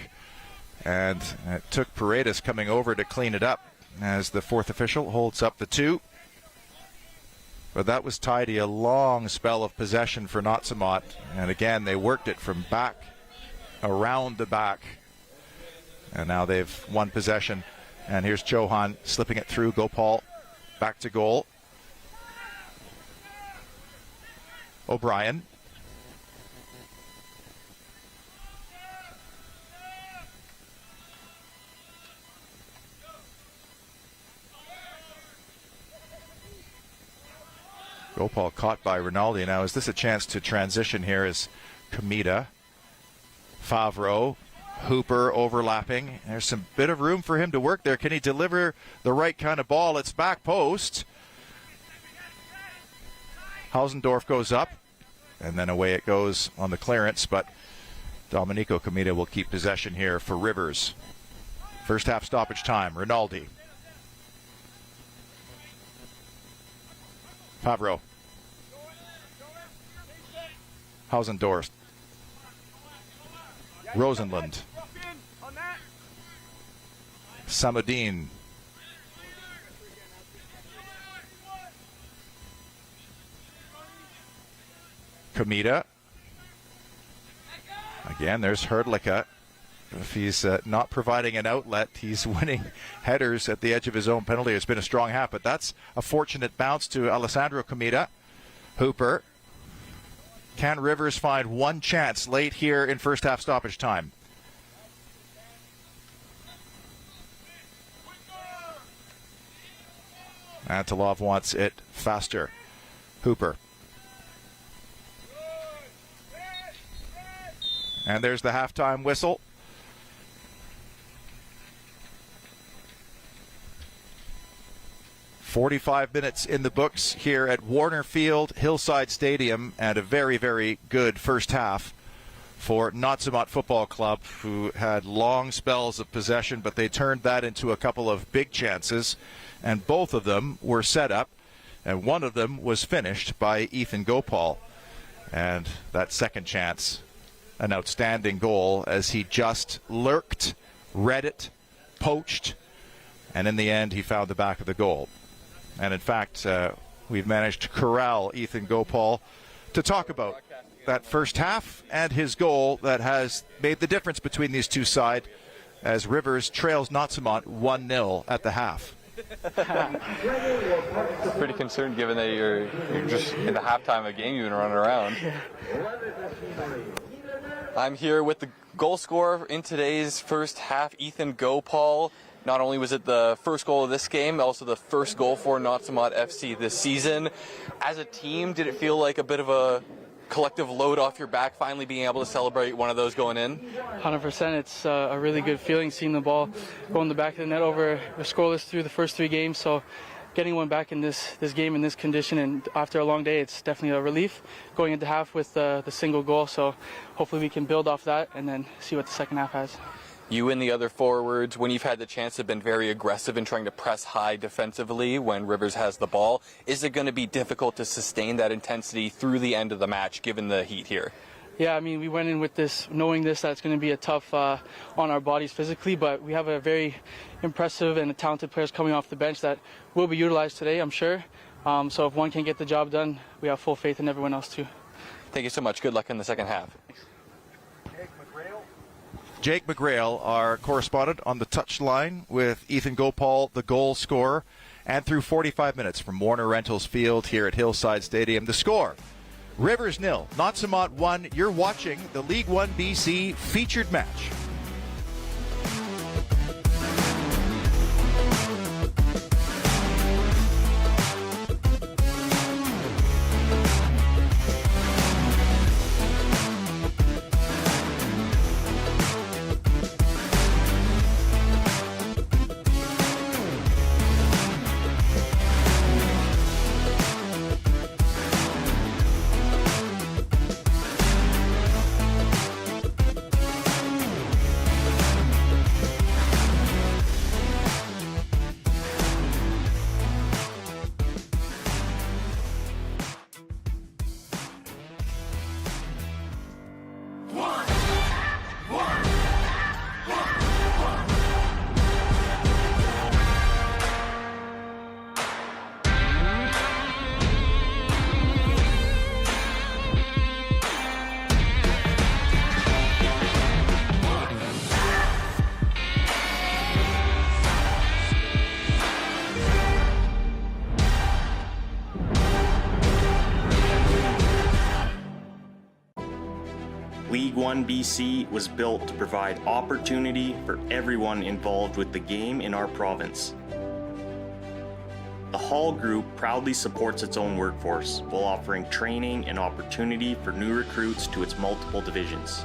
And it took Paredes coming over to clean it up as the fourth official holds up the 2. But that was tidy, a long spell of possession for Nautsa'mawt. And again, they worked it from back, around the back. And now they've won possession. And here's Chauhan slipping it through. Gopal back to goal. O'Brien. Gopal caught by Rinaldi. Now, is this a chance to transition here as Kamita, Favreau, Hooper overlapping? There's some bit of room for him to work there. Can he deliver the right kind of ball? It's back post. Hausendorf goes up, and then away it goes on the clearance, but Domenico Kamita will keep possession here for Rivers. First half stoppage time. Rinaldi. Favreau. Hausendorf. Rosenlund. Samudin. Kamita. Again, there's Hrdlicka. If he's not providing an outlet, he's winning headers at the edge of his own penalty. It's been a strong half, but that's a fortunate bounce to Alessandro Comita. Hooper. Can Rivers find one chance late here in first half stoppage time? Antilov wants it faster. Hooper. And there's the halftime whistle. "45 minutes in the books here at Warner Field, Hillside Stadium, and a very, very good first half for Nautsa'mawt Football Club, who had long spells of possession, but they turned that into a couple of big chances, and both of them were set up, and one of them was finished by Ethan Gopal. And that second chance, an outstanding goal as he just lurked, read it, poached, and in the end he found the back of the goal. And in fact, we've managed to corral Ethan Gopal to talk about that first half and his goal that has made the difference between these two sides as Rivers trails Nautsa'mawt 1-0 at the half. Pretty concerned given that you're just in the halftime of a game you've been running around. I'm here with the goal scorer in today's first half, Ethan Gopal. Not only was it the first goal of this game, also the first goal for Nautsa'mawt FC this season. As a team, did it feel like a bit of a collective load off your back, finally being able to celebrate one of those going in? 100%. It's a really good feeling seeing the ball go in the back of the net over scoreless through the first 3 games. So getting one back in this game in this condition and after a long day, it's definitely a relief going into half with the single goal. So hopefully we can build off that and then see what the second half has. You and the other forwards, when you've had the chance, have been very aggressive in trying to press high defensively when Rivers has the ball. Is it going to be difficult to sustain that intensity through the end of the match, given the heat here? Yeah, I mean, we went in with this, knowing that it's going to be a tough on our bodies physically, but we have a very impressive and talented players coming off the bench that will be utilized today, I'm sure. So if one can get the job done, we have full faith in everyone else too. Thank you so much. Good luck in the second half. Thanks. Jake McGrail, our correspondent on the touchline with Ethan Gopal, the goal scorer, and through 45 minutes from Warner Rentals Field here at Hillside Stadium. The score, Rivers 0, Nautsa'mawt 1. You're watching the League One BC featured match. League One BC was built to provide opportunity for everyone involved with the game in our province. The Hall Group proudly supports its own workforce while offering training and opportunity for new recruits to its multiple divisions.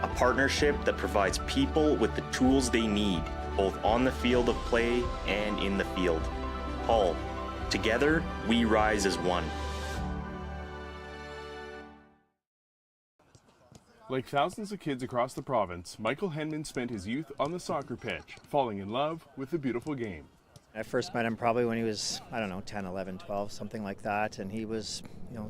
A partnership that provides people with the tools they need, both on the field of play and in the field. Hall, together we rise as one. Like thousands of kids across the province, Michael Henman spent his youth on the soccer pitch, falling in love with the beautiful game. I first met him probably when he was, 10, 11, 12, something like that. And he was,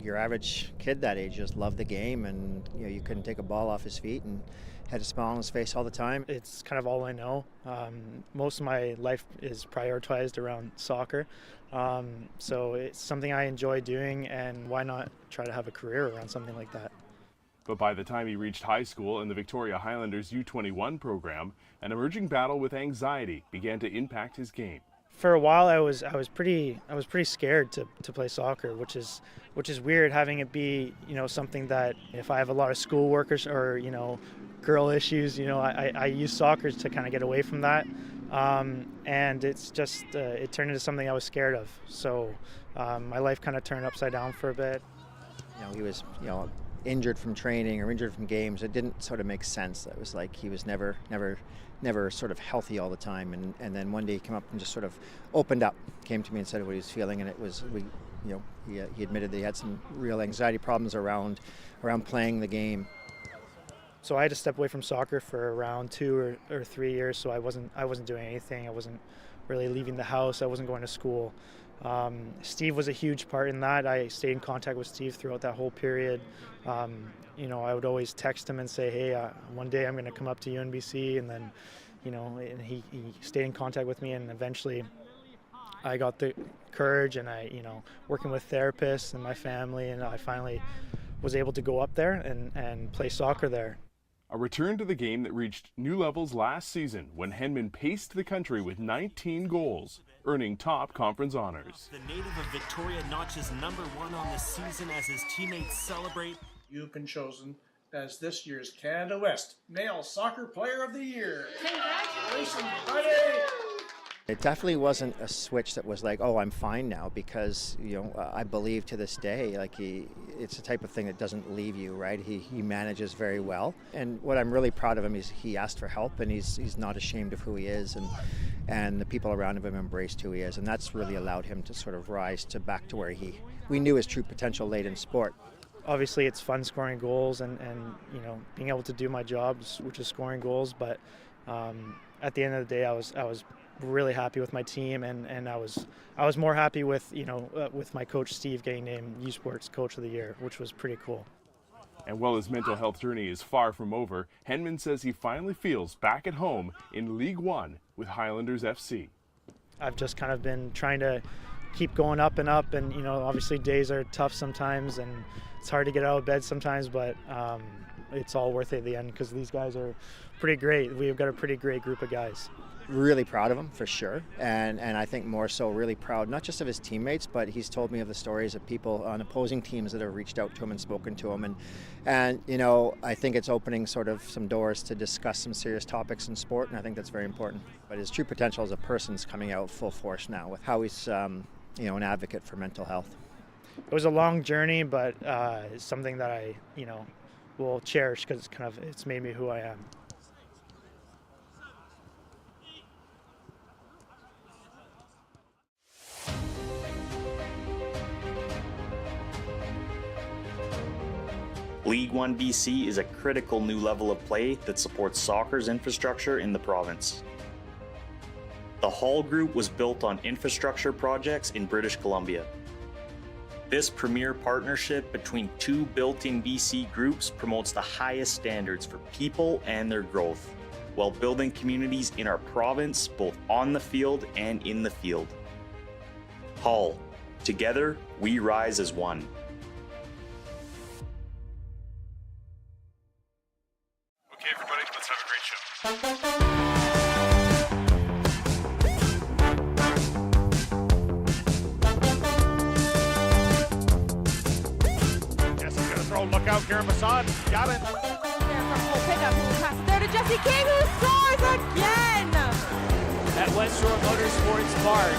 your average kid that age, just loved the game. And, you couldn't take a ball off his feet and had a smile on his face all the time. It's kind of all I know. Most of my life is prioritized around soccer. So it's something I enjoy doing, and why not try to have a career around something like that? But by the time he reached high school and the Victoria Highlanders U21 program, an emerging battle with anxiety began to impact his game. For a while, I was pretty scared to play soccer, which is weird, having it be, you know, something that if I have a lot of schoolwork or you know, girl issues, you know, I use soccer to kind of get away from that, and it's just it turned into something I was scared of. So my life kind of turned upside down for a bit. You know, he was, you know, injured from training or injured from games. It didn't sort of make sense. It was like he was never sort of healthy all the time. And then one day he came up and just sort of opened up, came to me and said what he was feeling. And it was, he admitted that he had some real anxiety problems around playing the game. So I had to step away from soccer for around 2 or 3 years. So I wasn't doing anything. I wasn't really leaving the house. I wasn't going to school. Steve was a huge part in that. I stayed in contact with Steve throughout that whole period. You know, I would always text him and say, hey, one day I'm going to come up to UNBC, and then, you know, and he stayed in contact with me, and eventually I got the courage, and I, you know, working with therapists and my family, and I finally was able to go up there and play soccer there. A return to the game that reached new levels last season when Henman paced the country with 19 goals, earning top conference honors. The native of Victoria notches #1 on the season as his teammates celebrate. You've been chosen as this year's Canada West Male Soccer Player of the Year. Congratulations, buddy! It definitely wasn't a switch that was like, oh, I'm fine now, because, you know, I believe to this day, like, it's the type of thing that doesn't leave you, right? He manages very well. And what I'm really proud of him is he asked for help, and he's not ashamed of who he is, and the people around him have embraced who he is, and that's really allowed him to sort of rise back to where we knew his true potential laid in sport. Obviously, it's fun scoring goals and you know, being able to do my job, which is scoring goals. But at the end of the day, I was really happy with my team, and I was more happy with, you know, with my coach Steve getting named U Sports Coach of the Year, which was pretty cool. And while his mental health journey is far from over, Henman says he finally feels back at home in League One with Highlanders FC. I've just kind of been trying to keep going up, and you know, obviously days are tough sometimes, and it's hard to get out of bed sometimes, but it's all worth it at the end, because these guys are pretty great. We've got a pretty great group of guys. Really proud of him, for sure, and I think more so really proud not just of his teammates, but he's told me of the stories of people on opposing teams that have reached out to him and spoken to him, and you know, I think it's opening sort of some doors to discuss some serious topics in sport, and I think that's very important. But his true potential as a person is coming out full force now with how he's you know, an advocate for mental health. It was a long journey, but it's something that I, you know, will cherish, because it's made me who I am. League One BC is a critical new level of play that supports soccer's infrastructure in the province. The Hall Group was built on infrastructure projects in British Columbia. This premier partnership between two built-in BC groups promotes the highest standards for people and their growth, while building communities in our province both on the field and in the field. Hall, together we rise as one. Okay, everybody, let's have a great show. Jesse's gonna throw, look out, Karen Masson, got it. Pickup, who passes there to Jesse King, who scores again! At West Shore Motorsports Park.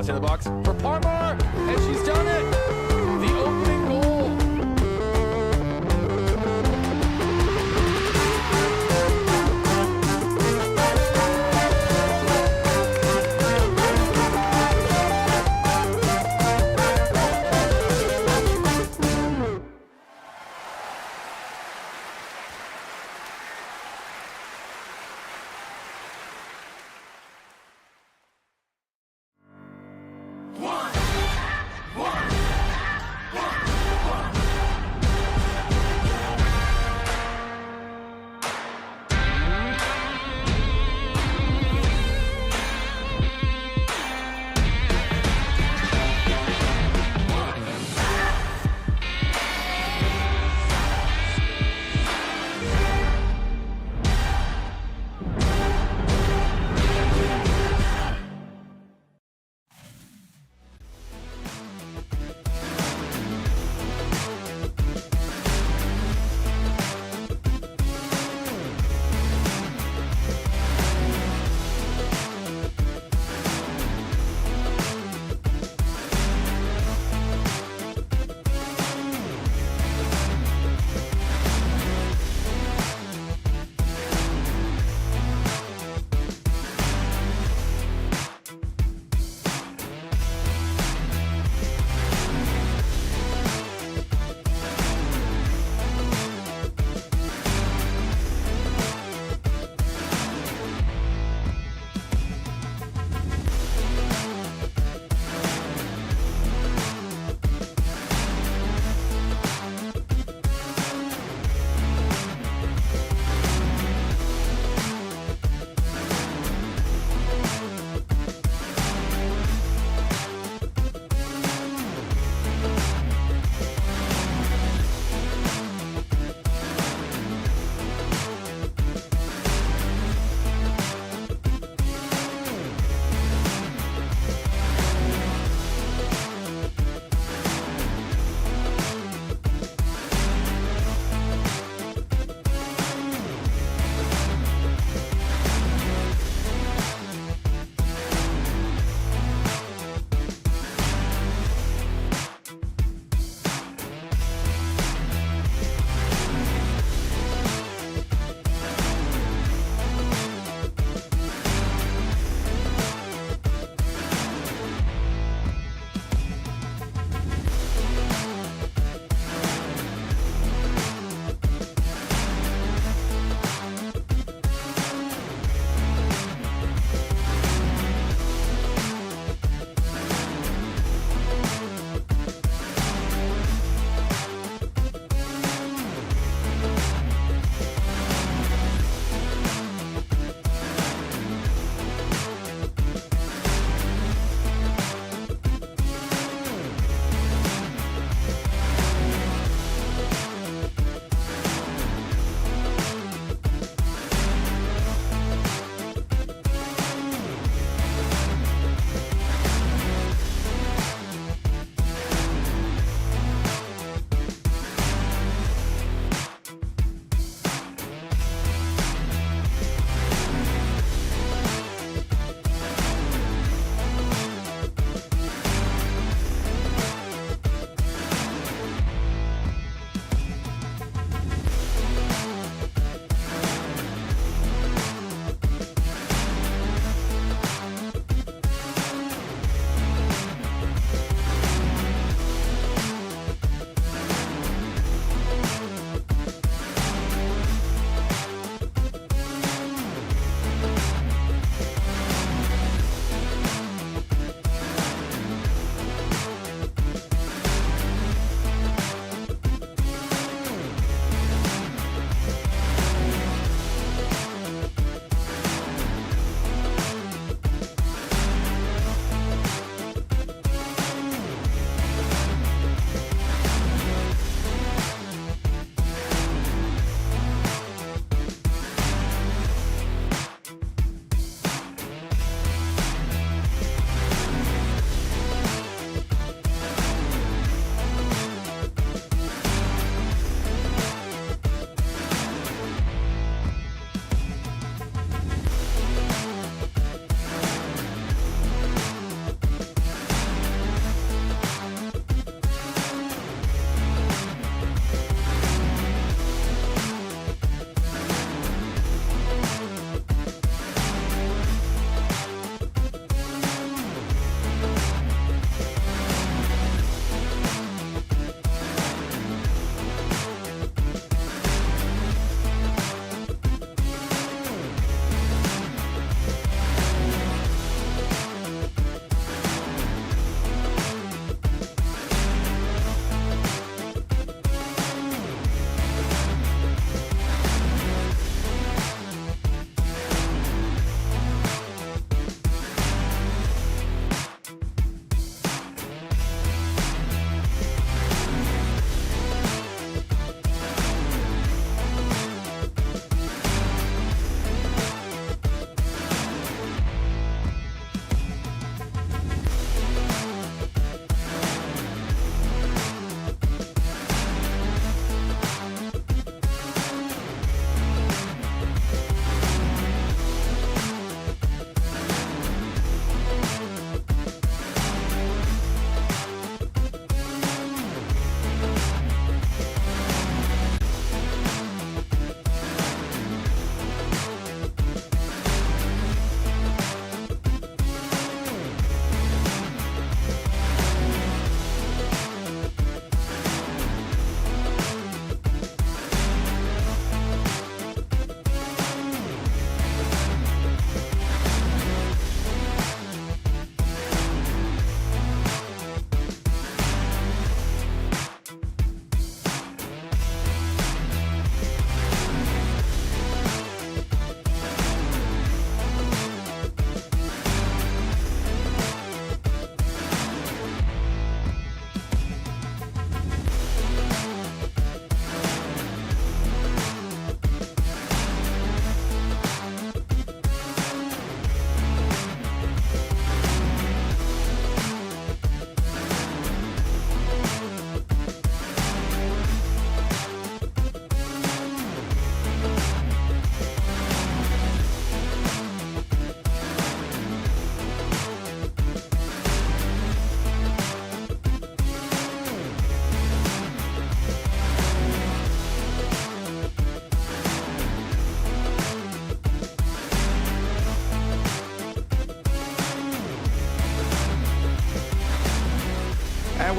In the box for Parmar, and she's done it. The opening goal.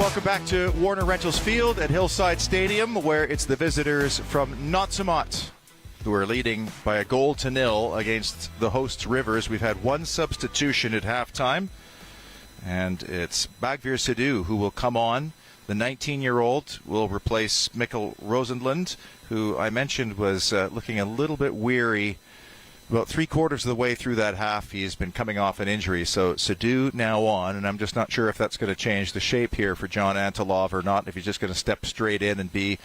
welcome back to Warner Rentals Field at Hillside Stadium, where it's the visitors from Nautsa'mawt who are leading by a 1-0 against the hosts Rivers. We've had one substitution at halftime, and it's Bagveer Sidhu who will come on. The 19-year-old will replace Mikkel Rosenlund, who I mentioned was looking a little bit weary. About 3/4 of the way through that half, he's been coming off an injury. So Sidhu now on, and I'm just not sure if that's going to change the shape here for John Antolov or not, if he's just going to step straight in and be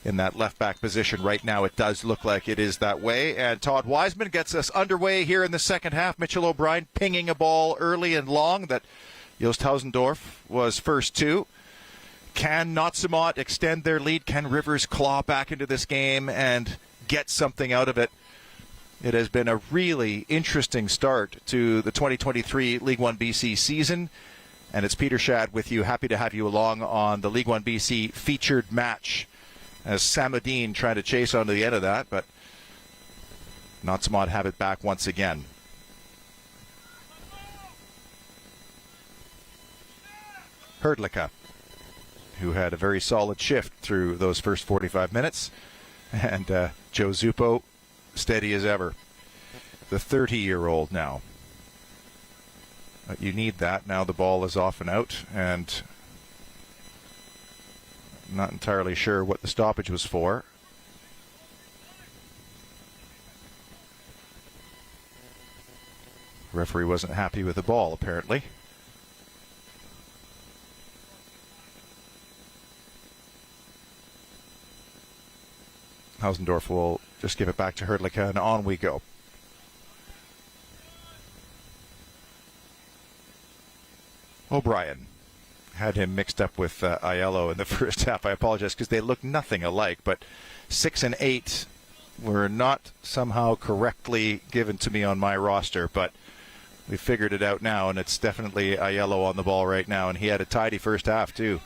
in that left-back position. Right now it does look like it is that way. And Todd Wiseman gets us underway here in the second half. Mitchell O'Brien pinging a ball early and long that Joost Hausendorff was first to. Can Nautsa'mawt extend their lead? Can Rivers claw back into this game and get something out of it? It has been a really interesting start to the 2023 League One BC season. And it's Peter Shad with you. Happy to have you along on the League One BC featured match, as Samadine trying to chase onto the end of that, but Nautsa'mawt have it back once again. Hrdlicka, who had a very solid shift through those first 45 minutes, and Joe Zuppo steady as ever. The 30-year-old now. You need that. Now the ball is off and out, and I'm not entirely sure what the stoppage was for. Referee wasn't happy with the ball, apparently. Hausendorff will just give it back to Hrdlicka, and on we go. O'Brien had him mixed up with Aiello in the first half. I apologize because they look nothing alike, but 6 and 8 were not somehow correctly given to me on my roster, but we figured it out now, and it's definitely Aiello on the ball right now, and he had a tidy first half too.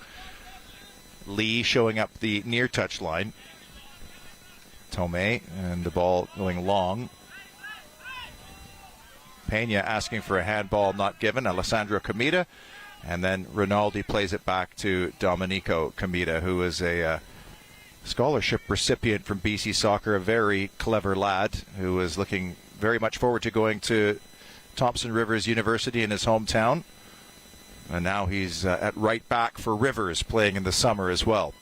Lee showing up the near touch line. Tomei, and the ball going long. Pena asking for a handball, not given. Alessandro Comita, and then Rinaldi plays it back to Domenico Comita, who is a scholarship recipient from BC Soccer, a very clever lad who is looking very much forward to going to Thompson Rivers University in his hometown. And now he's at right back for Rivers, playing in the summer as well.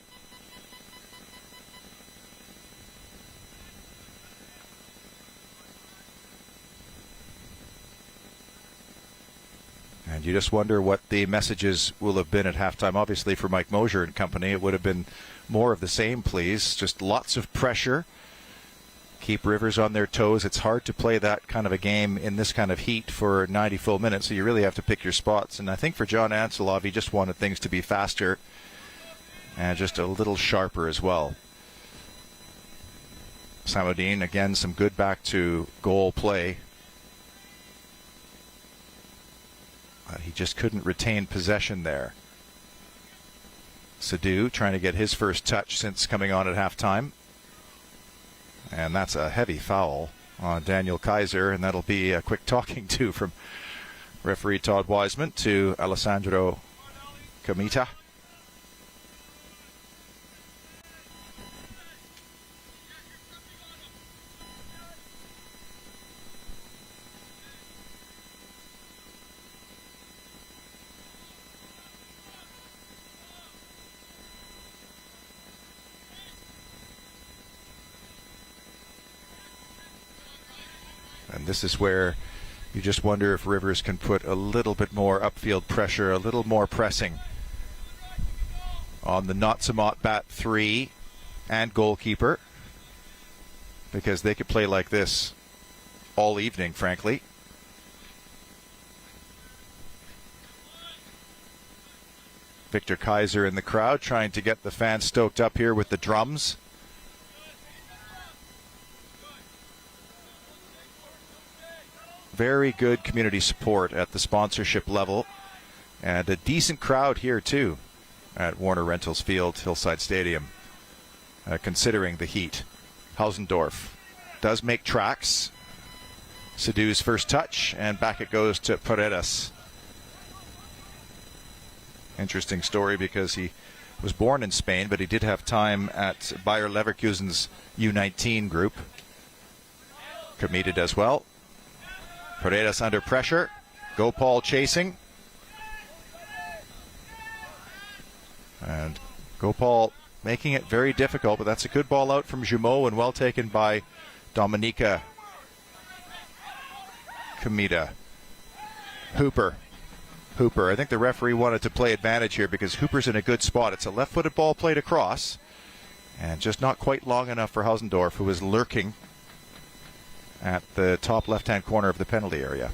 And you just wonder what the messages will have been at halftime. Obviously, for Mike Mosier and company, it would have been more of the same, please. Just lots of pressure. Keep Rivers on their toes. It's hard to play that kind of a game in this kind of heat for 90 full minutes, so you really have to pick your spots. And I think for John Antolov, he just wanted things to be faster and just a little sharper as well. Samadine, again, some good back to goal play. He just couldn't retain possession there. Sidhu trying to get his first touch since coming on at halftime. And that's a heavy foul on Daniel Kaiser, and that'll be a quick talking to from referee Todd Wiseman to Alessandro Comita. And this is where you just wonder if Rivers can put a little bit more upfield pressure, a little more pressing on the Nautsa'mawt bat 3 and goalkeeper, because they could play like this all evening, frankly. Victor Kaiser in the crowd trying to get the fans stoked up here with the drums. Very good community support at the sponsorship level, and a decent crowd here too at Warner Rentals Field, Hillside Stadium, considering the heat. Hausendorff does make tracks. Sidhu's first touch, and back it goes to Paredes. Interesting story because he was born in Spain, but he did have time at Bayer Leverkusen's U19 group. Committed as well. Paredes under pressure. Gopal chasing. And Gopal making it very difficult, but that's a good ball out from Jumeau and well taken by Dominika Kamita. Hooper. I think the referee wanted to play advantage here because Hooper's in a good spot. It's a left-footed ball played across and just not quite long enough for Hausendorff, who was lurking at the top left-hand corner of the penalty area.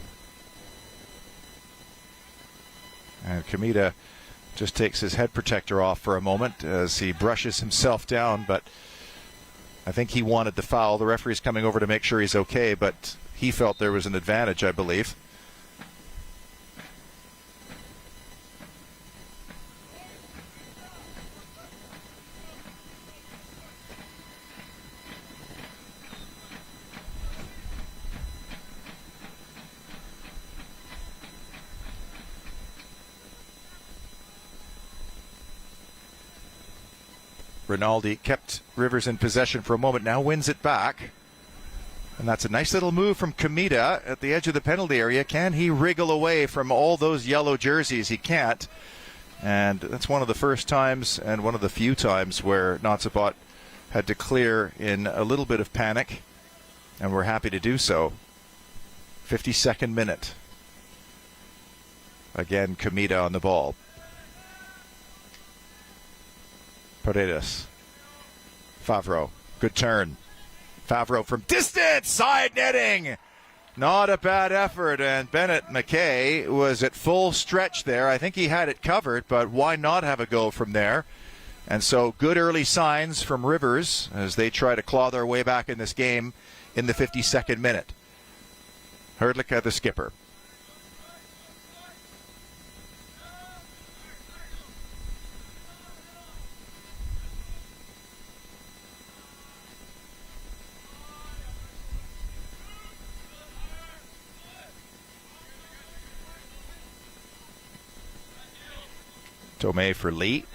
And Kamita just takes his head protector off for a moment as he brushes himself down, but I think he wanted the foul. The referee's coming over to make sure he's okay, but he felt there was an advantage, I believe. Rinaldi kept Rivers in possession for a moment, now wins it back. And that's a nice little move from Kamita at the edge of the penalty area. Can he wriggle away from all those yellow jerseys? He can't. And that's one of the first times and one of the few times where Nautsa'mawt had to clear in a little bit of panic. And we're happy to do so. 52nd minute. Again, Kamita on the ball. Paredes. Favreau. Good turn. Favreau from distance. Side netting. Not a bad effort. And Bennett McKay was at full stretch there. I think he had it covered, but why not have a go from there? And so good early signs from Rivers as they try to claw their way back in this game in the 52nd minute. Hrdlicka, the skipper. Tomei for Lee.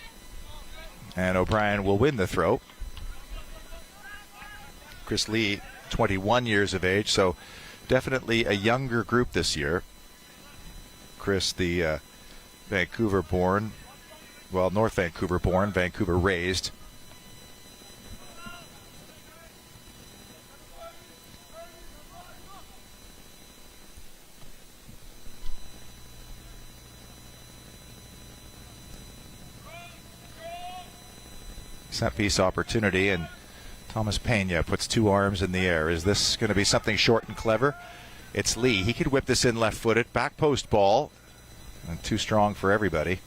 And O'Brien will win the throw. Chris Lee, 21 years of age, so definitely a younger group this year. Chris, the Vancouver-born, well, North Vancouver-born, Vancouver-raised. Set piece opportunity, and Thomas Pena puts two arms in the air. Is this going to be something short and clever? It's Lee. He could whip this in left-footed. Back post ball. And too strong for everybody.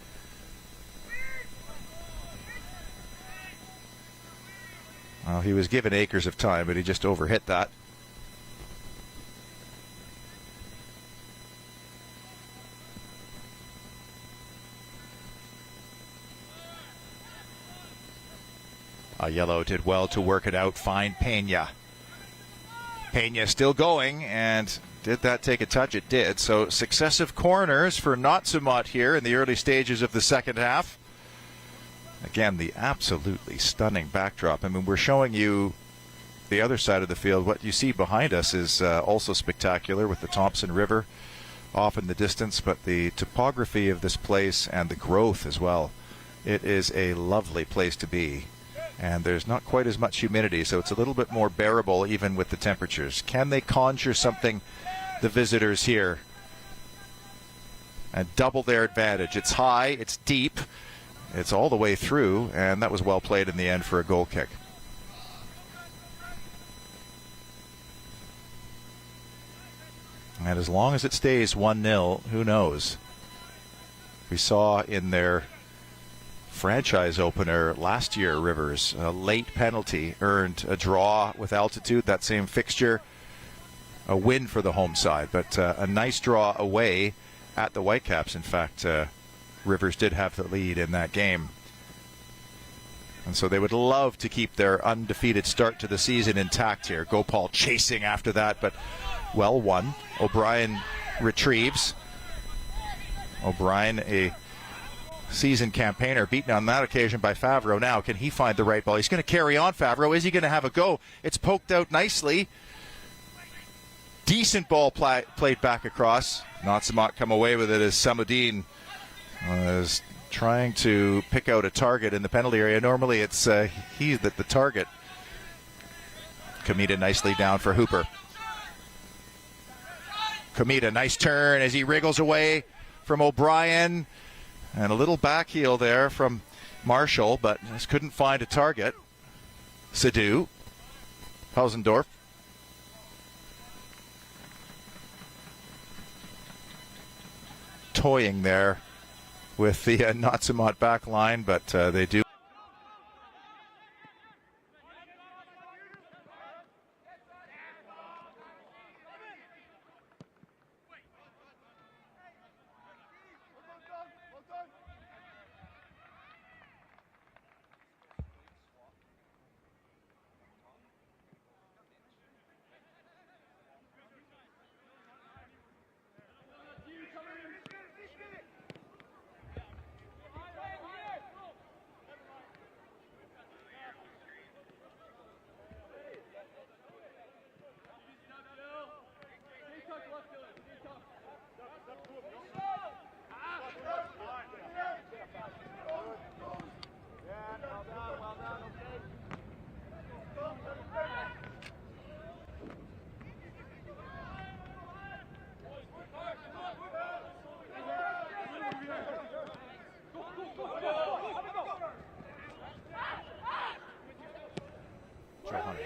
Well, he was given acres of time, but he just overhit that. Yellow did well to work it out. Find Pena. Pena still going, and did that take a touch? It did. So successive corners for Nautsa'mawt here in the early stages of the second half. Again, the absolutely stunning backdrop. I mean, we're showing you the other side of the field. What you see behind us is also spectacular with the Thompson River off in the distance, but the topography of this place and the growth as well. It is a lovely place to be. And there's not quite as much humidity, so it's a little bit more bearable even with the temperatures. Can they conjure something, the visitors here, and double their advantage? It's high, it's deep, it's all the way through, and that was well played in the end for a goal kick. And as long as it stays 1-0, who knows? We saw in their franchise opener last year, Rivers, a late penalty earned a draw with Altitude, that same fixture, a win for the home side, but a nice draw away at the Whitecaps. In fact, Rivers did have the lead in that game. And so they would love to keep their undefeated start to the season intact here. Gopal chasing after that, but well won. O'Brien retrieves. O'Brien, a season campaigner, beaten on that occasion by Favreau. Now, can he find the right ball? He's going to carry on, Favreau. Is he going to have a go? It's poked out nicely. Decent ball played back across. Nautsa'mawt come away with it as Samadine is trying to pick out a target in the penalty area. Normally it's he the target. Kamita nicely down for Hooper. Kamita, nice turn as he wriggles away from O'Brien. And a little back heel there from Marshall, but just couldn't find a target. Sadu. Hausendorf. Toying there with the Nautsa'mawt back line, but they do.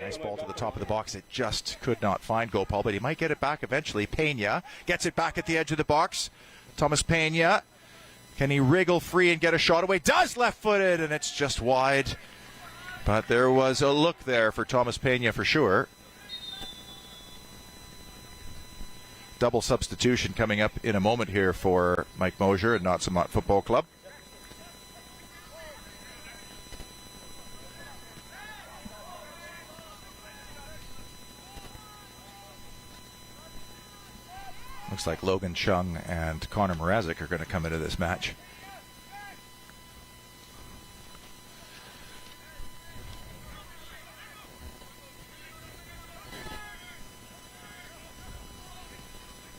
Nice ball to the top of the box. It just could not find Gopal, but he might get it back eventually. Pena gets it back at the edge of the box. Thomas Pena. Can he wriggle free and get a shot away? Does, left-footed, and it's just wide. But there was a look there for Thomas Pena for sure. Double substitution coming up in a moment here for Mike Mosier and Nautsa'mawt Football Club. Looks like Logan Chung and Connor Mrazek are going to come into this match.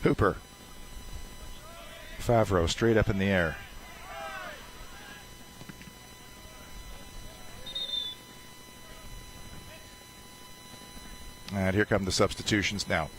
Hooper. Favreau straight up in the air. And here come the substitutions now.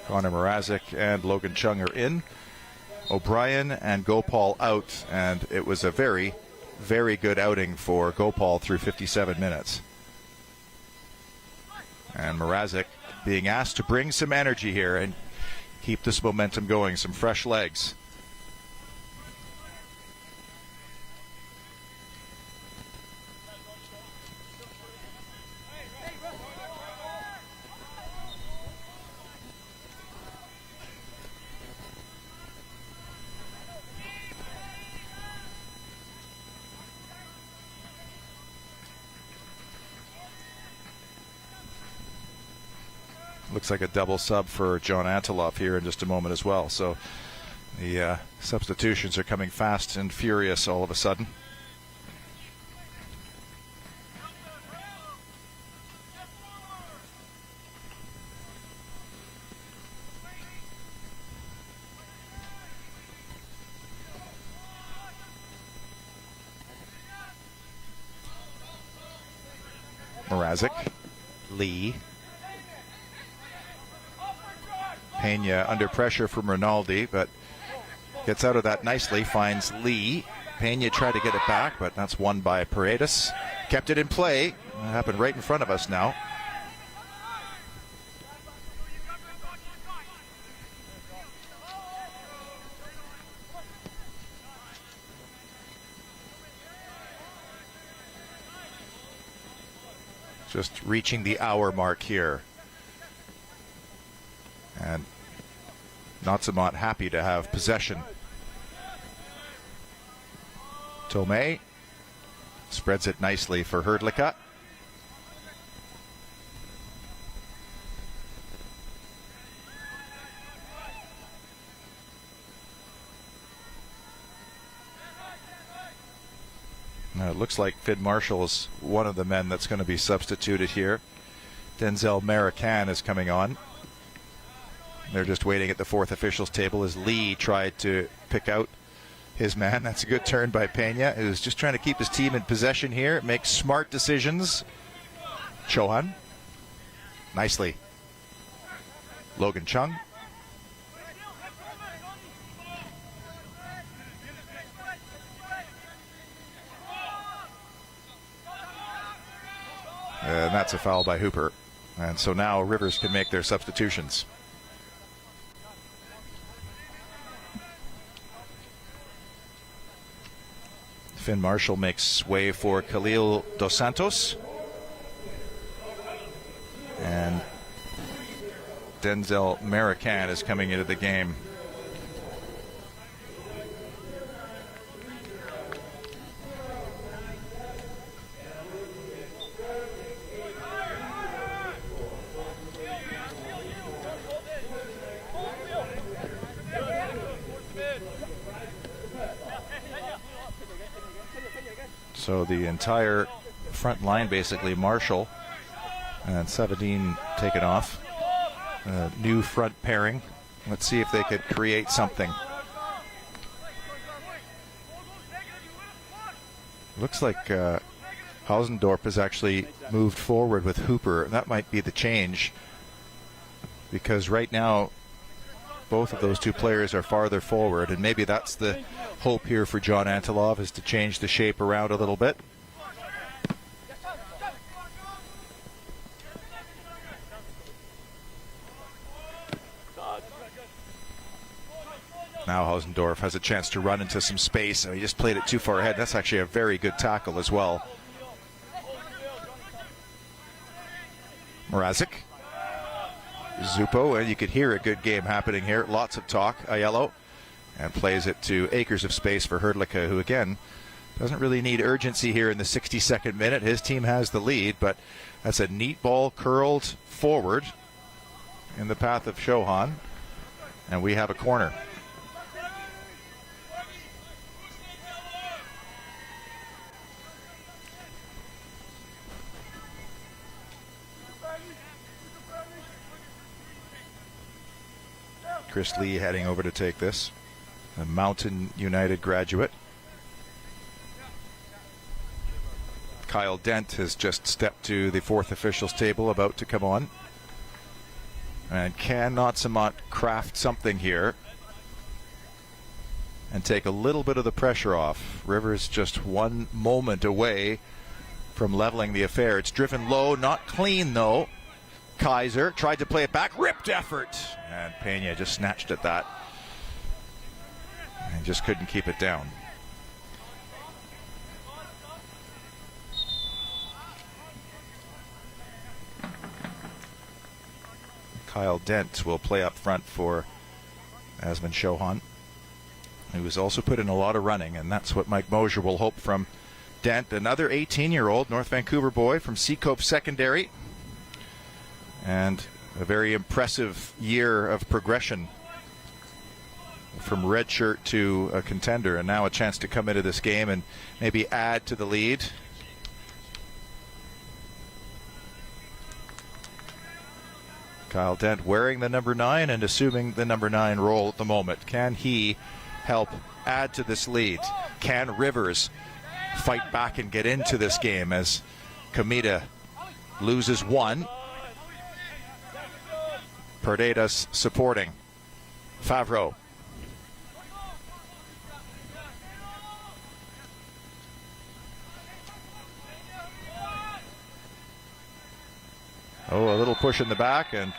Connor Mrazek and Logan Chung are in. O'Brien and Gopal out, and it was a very, very good outing for Gopal through 57 minutes. And Mrazek being asked to bring some energy here and keep this momentum going, some fresh legs. Looks like a double sub for John Anteloff here in just a moment as well. So the substitutions are coming fast and furious all of a sudden. Mrazek, Lee. Pena under pressure from Rinaldi, but gets out of that nicely, finds Lee. Pena tried to get it back, but that's won by Paredes. Kept it in play. It happened right in front of us now. Just reaching the hour mark here. And Nautsa'mawt happy to have possession Tomei spreads it nicely for Hrdlicka. Now it looks like Finn Marshall is one of the men that's going to be substituted here. Denzel Marican is coming on. They're just waiting at the fourth officials table as Lee tried to pick out his man. That's a good turn by Pena, who's just trying to keep his team in possession here, make smart decisions. Chohan. Nicely. Logan Chung. And that's a foul by Hooper. And so now Rivers can make their substitutions. Finn Marshall makes way for Khalil Dos Santos. And Denzel Marican is coming into the game. So the entire front line, basically, Marshall and Savadine taken off. New front pairing. Let's see if they could create something. Looks like Hausendorp has actually moved forward with Hooper. That might be the change, because right now both of those two players are farther forward, and maybe that's the hope here for John Antilov, is to change the shape around a little bit. Now Hausendorf has a chance to run into some space, and he just played it too far ahead. That's actually a very good tackle as well. Mrazek. Zupo, and you could hear a good game happening here. Lots of talk. Aiello, and plays it to acres of space for Hrdlicka, who again doesn't really need urgency here in the 62nd minute. His team has the lead, but that's a neat ball curled forward in the path of Chohan, and we have a corner. Chris Lee heading over to take this, a Mountain United graduate. Kyle Dent has just stepped to the fourth officials table, about to come on. And can Nautsa'mawt craft something here and take a little bit of the pressure off? Rivers just one moment away from leveling the affair. It's driven low, not clean though. Kaiser tried to play it back, ripped effort, and Pena just snatched at that and just couldn't keep it down. Kyle Dent will play up front for Asman Chohan, who has also put in a lot of running, and that's what Mike Mosier will hope from Dent. Another 18-year-old North Vancouver boy from Seacope Secondary, and a very impressive year of progression from redshirt to a contender, and now a chance to come into this game and maybe add to the lead. Kyle Dent wearing the number 9 and assuming the number 9 role at the moment. Can he help add to this lead? Can Rivers fight back and get into this game as Kamita loses one? Perdedas supporting. Favreau. Oh, a little push in the back, and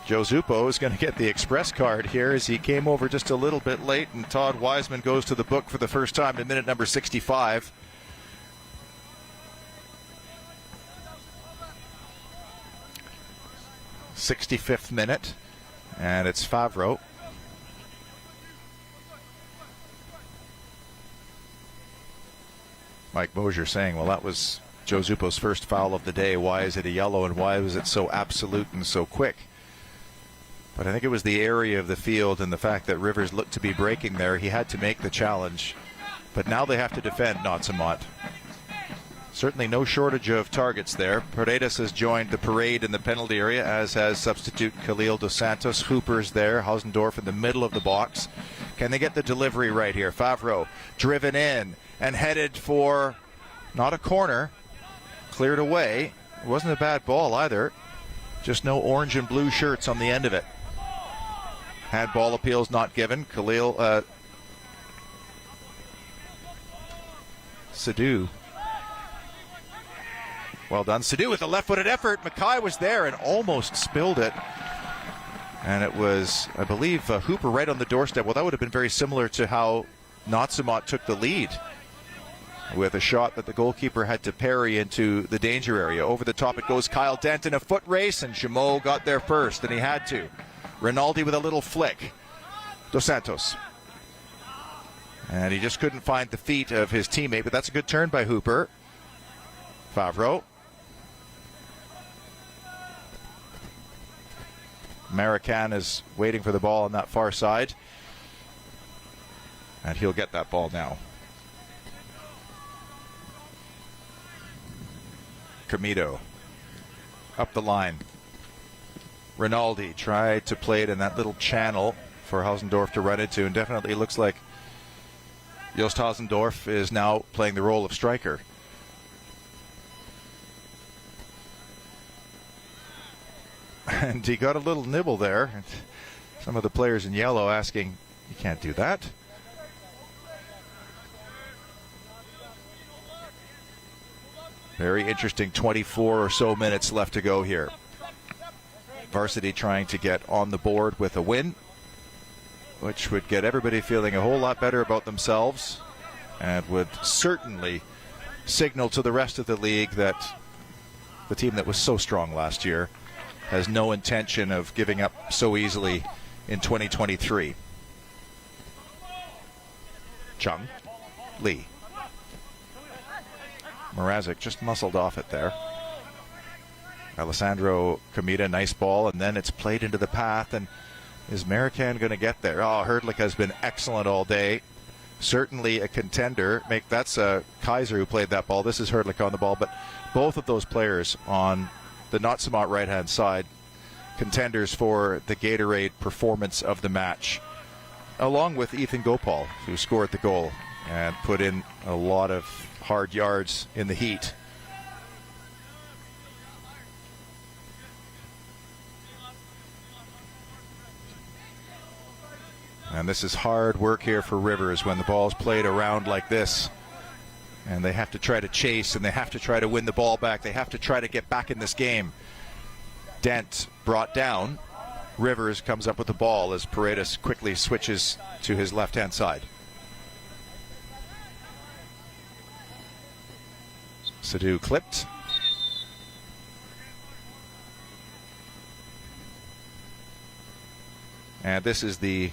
Joe Zupo is going to get the express card here as he came over just a little bit late, and Todd Wiseman goes to the book for the first time in minute number 65. '65th minute, and it's Favreau. Mike Mosier saying, well, that was Joe Zuppo's first foul of the day. Why is it a yellow, and why was it so absolute and so quick? But I think it was the area of the field and the fact that Rivers looked to be breaking there. He had to make the challenge. But now they have to defend Nautsa'mawt. Certainly no shortage of targets there. Paredes has joined the parade in the penalty area, as has substitute Khalil Dos Santos. Hooper's there. Hausendorff in the middle of the box. Can they get the delivery right here? Favreau driven in and headed for not a corner. Cleared away. It wasn't a bad ball either. Just no orange and blue shirts on the end of it. Had ball appeals not given. Khalil Sadu. Well done. Sadu with a left-footed effort. Mackay was there and almost spilled it. And it was, I believe, Hooper right on the doorstep. Well, that would have been very similar to how Nautsa'mawt took the lead, with a shot that the goalkeeper had to parry into the danger area. Over the top it goes. Kyle Dent in a foot race, and Chameau got there first, and he had to. Rinaldi with a little flick. Dos Santos. And he just couldn't find the feet of his teammate, but that's a good turn by Hooper. Favreau. Marican is waiting for the ball on that far side. And he'll get that ball now. Camito up the line. Rinaldi tried to play it in that little channel for Hausendorff to run into, and definitely looks like Joost Hausendorff is now playing the role of striker. And he got a little nibble there. Some of the players in yellow asking, you can't do that. Very interesting 24 or so minutes left to go here. Varsity trying to get on the board with a win, which would get everybody feeling a whole lot better about themselves and would certainly signal to the rest of the league that the team that was so strong last year has no intention of giving up so easily in 2023. Chung Lee. Mrazek just muscled off it there. Alessandro Camita, nice ball, and then it's played into the path. And is Marican going to get there? Oh, Herdlich has been excellent all day. Certainly a contender. That's Kaiser who played that ball. This is Herdlich on the ball, but both of those players on the Nautsa'mawt right-hand side, contenders for the Gatorade performance of the match, along with Ethan Gopal, who scored the goal and put in a lot of hard yards in the heat. And this is hard work here for Rivers when the ball's played around like this. And they have to try to chase, and they have to try to win the ball back. They have to try to get back in this game. Dent brought down. Rivers comes up with the ball as Paredes quickly switches to his left-hand side. Sadu clipped. And this is the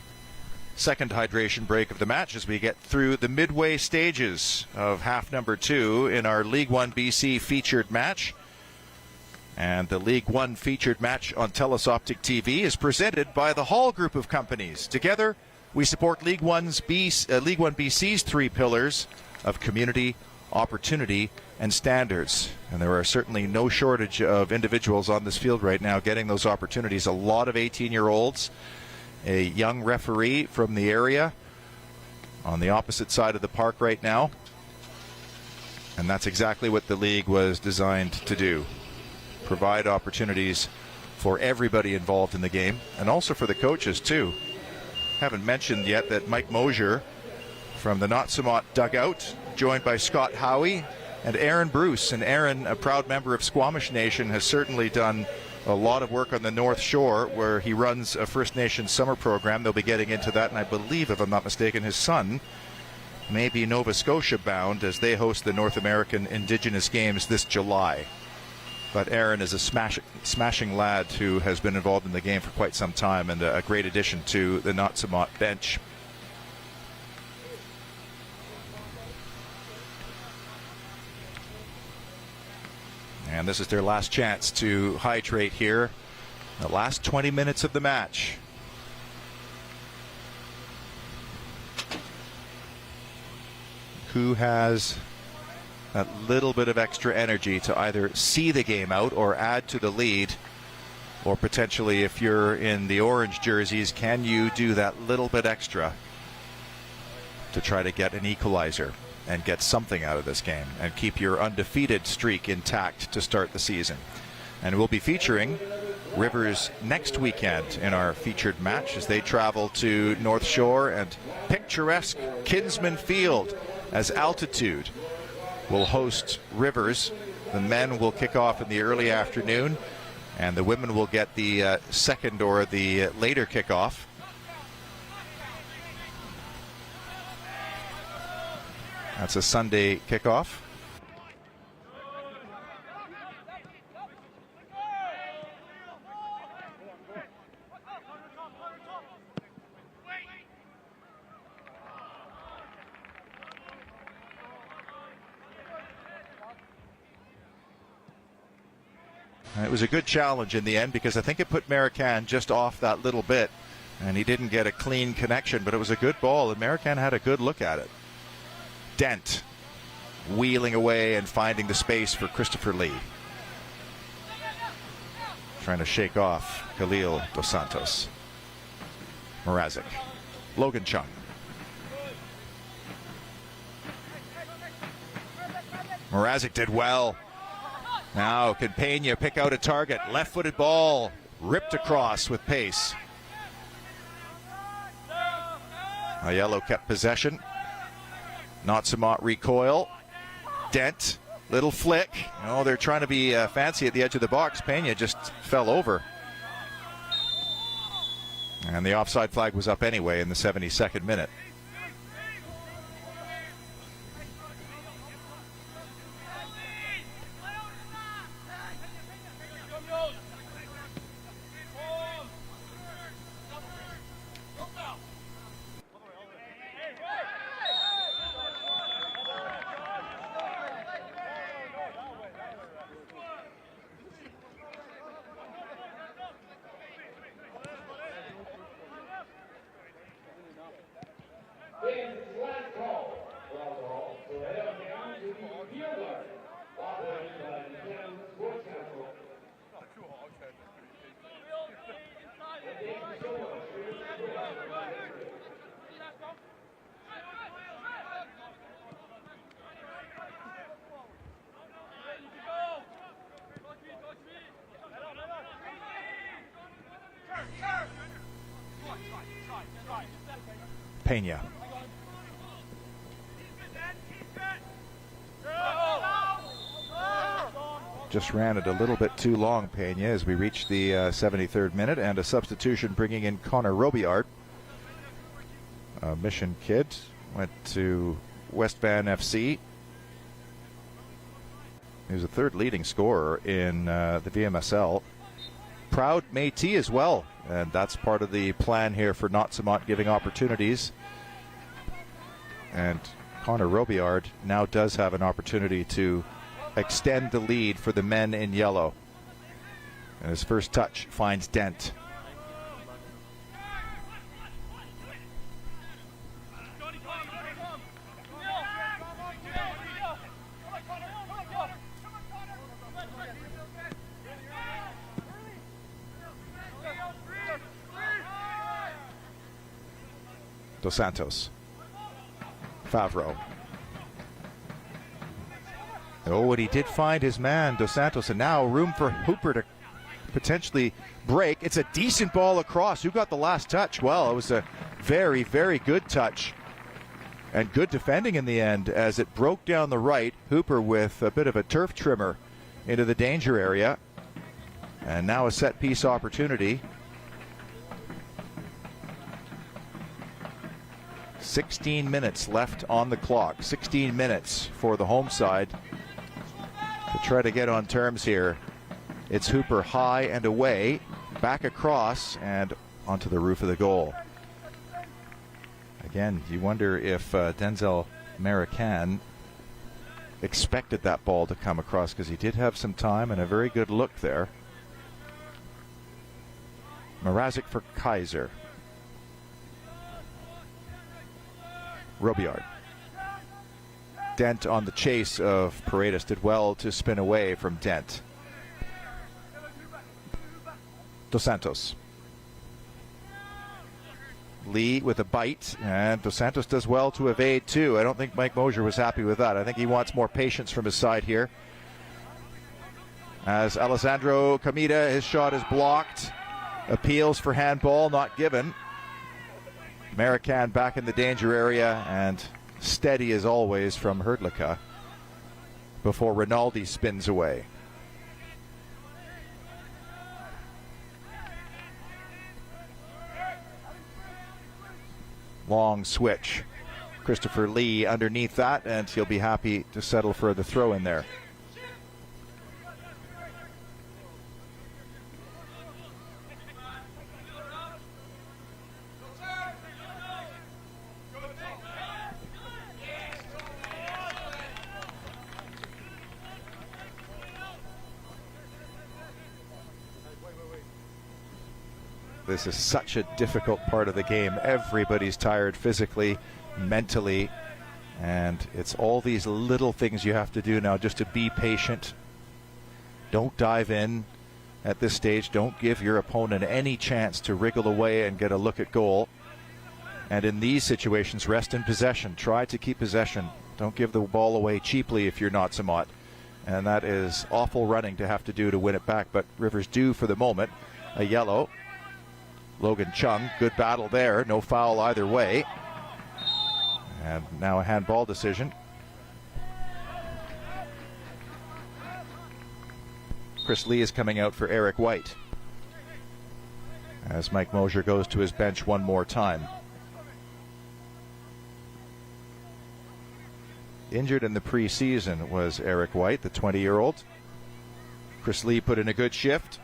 second hydration break of the match as we get through the midway stages of half number 2 in our League One BC featured match. And the League One featured match on TELUS Optic TV is presented by the Hall Group of companies. Together, we support League One BC's 3 pillars of community, opportunity, and standards. And there are certainly no shortage of individuals on this field right now getting those opportunities. A lot of 18-year-olds, a young referee from the area on the opposite side of the park right now. And that's exactly what the league was designed to do. Provide opportunities for everybody involved in the game, and also for the coaches too. Haven't mentioned yet that Mike Mosier from the Nautsa'mawt dugout, joined by Scott Howie and Aaron Bruce. And Aaron, a proud member of Squamish Nation, has certainly done a lot of work on the North Shore, where he runs a First Nations summer program. They'll be getting into that, and I believe, if I'm not mistaken, his son may be Nova Scotia bound as they host the North American Indigenous Games this July. But Aaron is a smashing lad who has been involved in the game for quite some time, and a great addition to the Nautsa'mawt bench. And this is their last chance to hydrate here. The last 20 minutes of the match. Who has a little bit of extra energy to either see the game out or add to the lead? Or potentially, if you're in the orange jerseys, can you do that little bit extra to try to get an equalizer and get something out of this game and keep your undefeated streak intact to start the season? And we'll be featuring Rivers next weekend in our featured match as they travel to North Shore and picturesque Kinsman Field, as Altitude will host Rivers. The men will kick off in the early afternoon, and the women will get the second or the later kickoff. That's a Sunday kickoff. And it was a good challenge in the end because I think it put Marican just off that little bit, and he didn't get a clean connection, but it was a good ball, and Marican had a good look at it. Dent wheeling away and finding the space for Christopher Lee. Trying to shake off Khalil Dos Santos. Mrazek. Logan Chung. Mrazek did well. Now can Pena pick out a target? Left-footed ball ripped across with pace. Aiello kept possession. Nautsa'mawt recoil. Dent. Little flick. Oh, they're trying to be fancy at the edge of the box. Pena just fell over. And the offside flag was up anyway in the 72nd minute. Pena. Just ran it a little bit too long, Pena, as we reach the 73rd minute, and a substitution bringing in Connor Robillard. A Mission kid, went to West Van FC. He was the third leading scorer in the VMSL. Proud Métis as well, and that's part of the plan here for Nautsa'mawt, giving opportunities. And Connor Robillard now does have an opportunity to extend the lead for the men in yellow. And his first touch finds Dent. Dos Santos. Favreau. Oh, and he did find his man, Dos Santos, and now room for Hooper to potentially break. It's a decent ball across. Who got the last touch? Well, it was a very, very good touch. And good defending in the end as it broke down the right. Hooper with a bit of a turf trimmer into the danger area. And now a set piece opportunity. 16 minutes left on the clock. 16 minutes for the home side to try to get on terms here. It's Hooper high and away, back across and onto the roof of the goal. Again, you wonder if Denzel Marican expected that ball to come across because he did have some time and a very good look there. Mrazek for Kaiser. Robillard. Dent on the chase of Paredes. Did well to spin away from Dent. Dos Santos. Lee with a bite, and Dos Santos does well to evade too. I don't think Mike Mosier was happy with that. I think he wants more patience from his side here. As Alessandro Kamita, his shot is blocked. Appeals for handball, not given. Marican back in the danger area, and steady as always from Hrdlicka before Rinaldi spins away. Long switch. Christopher Lee underneath that, and he'll be happy to settle for the throw in there. This is such a difficult part of the game. Everybody's tired physically, mentally, and it's all these little things you have to do now just to be patient. Don't dive in at this stage. Don't give your opponent any chance to wriggle away and get a look at goal. And in these situations, rest in possession. Try to keep possession. Don't give the ball away cheaply if you're Nautsa'mawt. And that is awful running to have to do to win it back. But Rivers do for the moment. A yellow. Logan Chung, good battle there. No foul either way. And now a handball decision. Chris Lee is coming out for Eric White as Mike Mosier goes to his bench one more time. Injured in the preseason was Eric White, the 20-year-old. Chris Lee put in a good shift.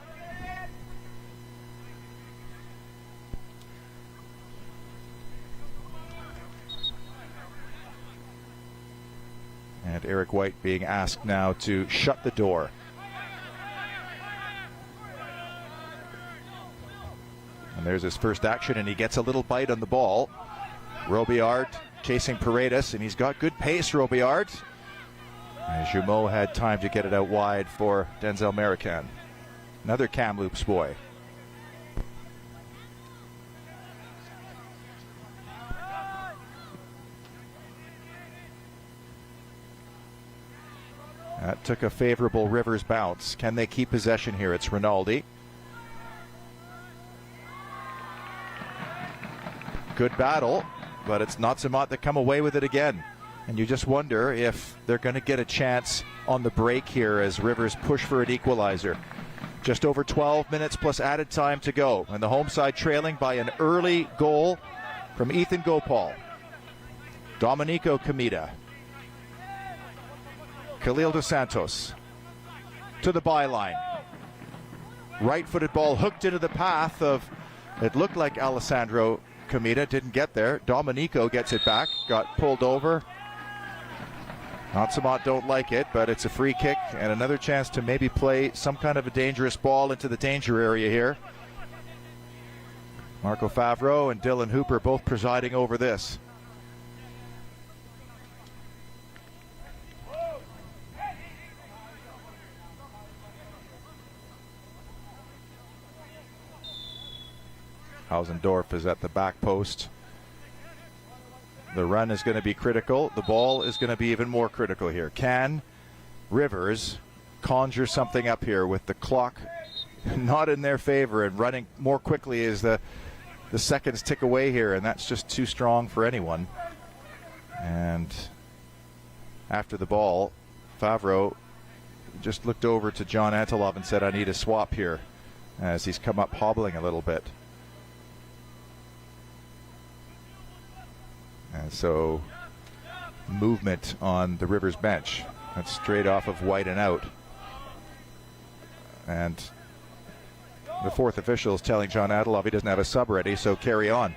And Eric White being asked now to shut the door. And there's his first action, and he gets a little bite on the ball. Robillard chasing Paredes, and he's got good pace, Robillard. And Jumeau had time to get it out wide for Denzel Marican. Another Kamloops boy. That took a favorable Rivers bounce. Can they keep possession here? It's Rinaldi. Good battle, but it's Nautsa'mawt that come away with it again. And you just wonder if they're going to get a chance on the break here as Rivers push for an equalizer. Just over 12 minutes plus added time to go. And the home side trailing by an early goal from Ethan Gopal. Domenico Kamita. Khalil Dos Santos to the byline. Right-footed ball hooked into the path of, it looked like Alessandro Kamita, didn't get there. Domenico gets it back, got pulled over. Nautsa'mawt don't like it, but it's a free kick and another chance to maybe play some kind of a dangerous ball into the danger area here. Marco Favreau and Dylan Hooper both presiding over this. Hausendorf is at the back post. The run is going to be critical. The ball is going to be even more critical here. Can Rivers conjure something up here with the clock not in their favor and running more quickly as the seconds tick away here, and that's just too strong for anyone. And after the ball, Favreau just looked over to John Antelov and said, I need a swap here, as he's come up hobbling a little bit. And so movement on the Rivers bench. That's straight off of White and out. And the fourth official is telling John Adelov he doesn't have a sub ready, so carry on.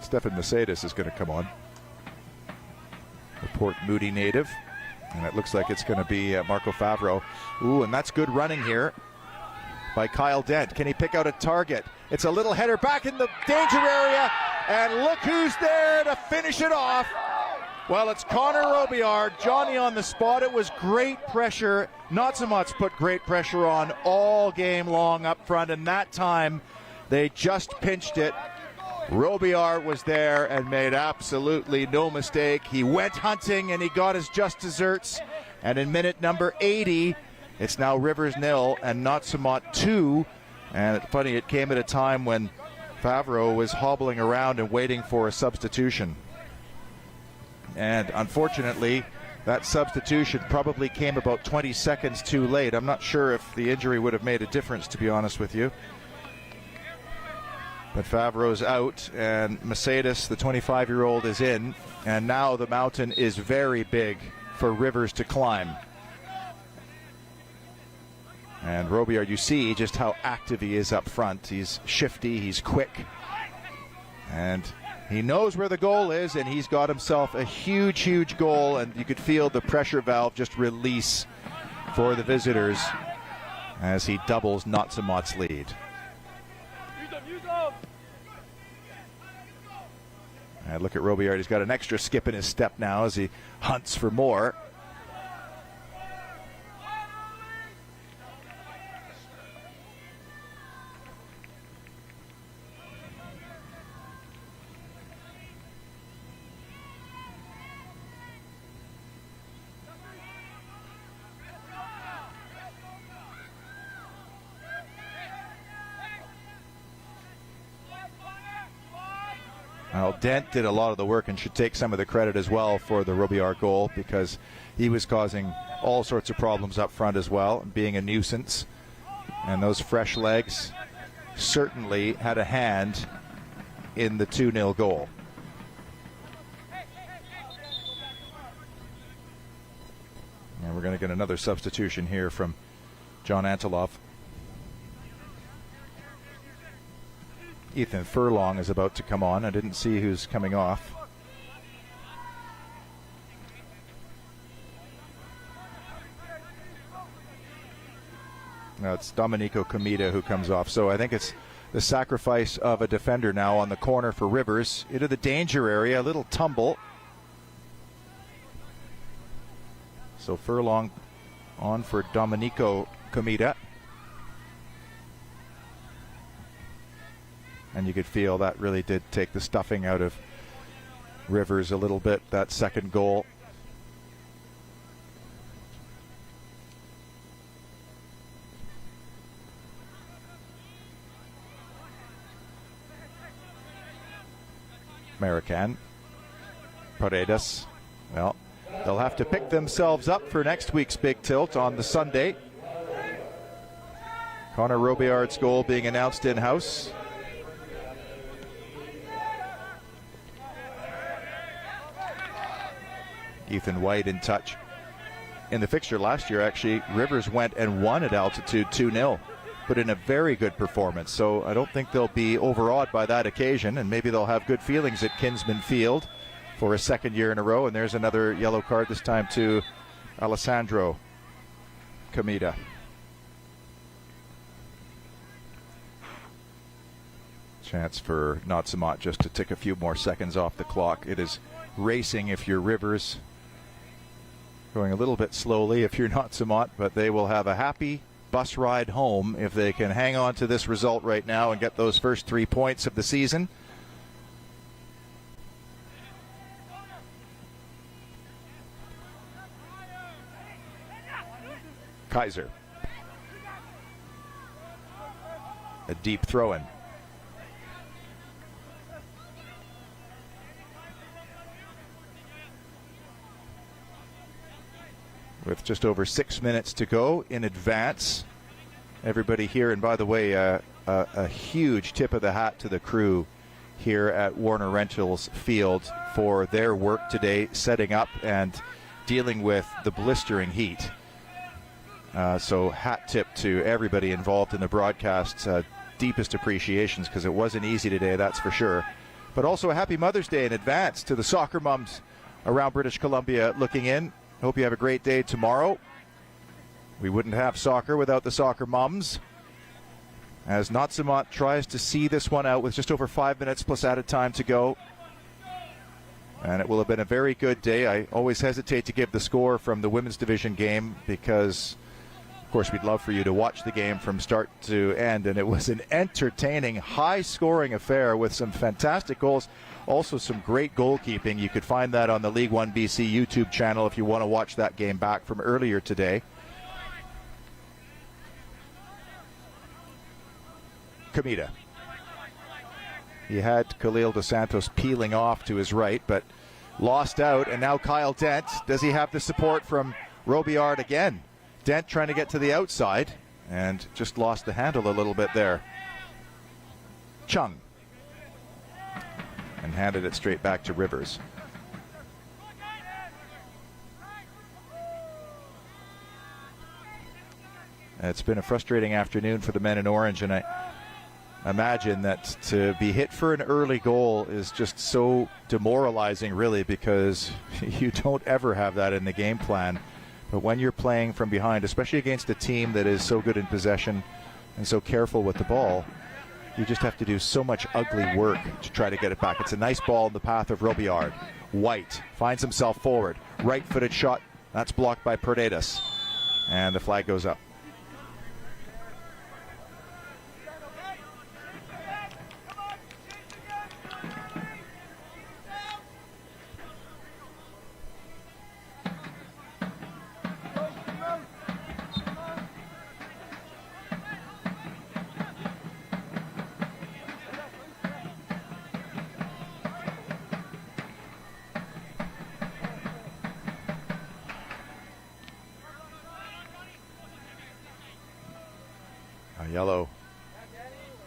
Stefan Mercedes is going to come on. The Port Moody native. And it looks like it's going to be Marco Favreau. Ooh, and that's good running here by Kyle Dent. Can he pick out a target? It's a little header back in the danger area. And look who's there to finish it off. Well, it's Connor Robillard, Johnny on the spot. It was great pressure. Nautsa'mawt's put great pressure on all game long up front, and that time they just pinched it. Robillard was there and made absolutely no mistake. He went hunting and he got his just desserts. And in minute number 80, it's now Rivers 0 and Nautsa'mawt 2. And it's funny, it came at a time when Favreau was hobbling around and waiting for a substitution. And unfortunately, that substitution probably came about 20 seconds too late. I'm not sure if the injury would have made a difference, to be honest with you. But Favreau's out, and Mercedes, the 25-year-old, is in. And now the mountain is very big for Rivers to climb. And Robillard, you see just how active he is up front. He's shifty, he's quick. And he knows where the goal is, and he's got himself a huge, huge goal. And you could feel the pressure valve just release for the visitors as he doubles Nautsa'mawt's lead. And look at Robillard. He's got an extra skip in his step now as he hunts for more. Well, Dent did a lot of the work and should take some of the credit as well for the Robillard goal, because he was causing all sorts of problems up front as well, being a nuisance. And those fresh legs certainly had a hand in the 2-0 goal. And we're going to get another substitution here from John Anteloff. Ethan Furlong is about to come on. I didn't see who's coming off. No, it's Domenico Comita who comes off. So I think it's the sacrifice of a defender now on the corner for Rivers. Into the danger area, a little tumble. So Furlong on for Domenico Comita. And you could feel that really did take the stuffing out of Rivers a little bit, that second goal. American. Paredes. Well, they'll have to pick themselves up for next week's Big Tilt on the Sunday. Connor Robillard's goal being announced in-house. Ethan White in touch. In the fixture last year, actually, Rivers went and won at altitude 2-0. Put in a very good performance. So I don't think they'll be overawed by that occasion, and maybe they'll have good feelings at Kinsman Field for a second year in a row. And there's another yellow card, this time to Alessandro Comita. Chance for Nautsa'mawt just to tick a few more seconds off the clock. It is racing if you're Rivers. Going a little bit slowly if you're Nautsa'mawt, but they will have a happy bus ride home if they can hang on to this result right now and get those first 3 points of the season. Kaiser. A deep throw-in. With just over 6 minutes to go in advance. Everybody here, and by the way, a huge tip of the hat to the crew here at Warner Rentals Field for their work today, setting up and dealing with the blistering heat. So hat tip to everybody involved in the broadcast. Deepest appreciations, because it wasn't easy today, that's for sure. But also a happy Mother's Day in advance to the soccer moms around British Columbia looking in. Hope you have a great day tomorrow. We wouldn't have soccer without the soccer moms. As Nautsa'mawt tries to see this one out with just over 5 minutes plus added time to go. And it will have been a very good day. I always hesitate to give the score from the women's division game because, of course, we'd love for you to watch the game from start to end. And it was an entertaining, high-scoring affair with some fantastic goals. Also some great goalkeeping. You could find that on the League One BC YouTube channel if you want to watch that game back from earlier today. Kamita. He had Khalil Dos Santos peeling off to his right, but lost out. And now Kyle Dent. Does he have the support from Robillard again? Dent trying to get to the outside and just lost the handle a little bit there. Chung. And handed it straight back to Rivers. It's been a frustrating afternoon for the men in orange, and I imagine that to be hit for an early goal is just so demoralizing, really, because you don't ever have that in the game plan. But when you're playing from behind, especially against a team that is so good in possession and so careful with the ball, you just have to do so much ugly work to try to get it back. It's a nice ball in the path of Robillard. White finds himself forward. Right-footed shot. That's blocked by Paredes. And the flag goes up. Yellow,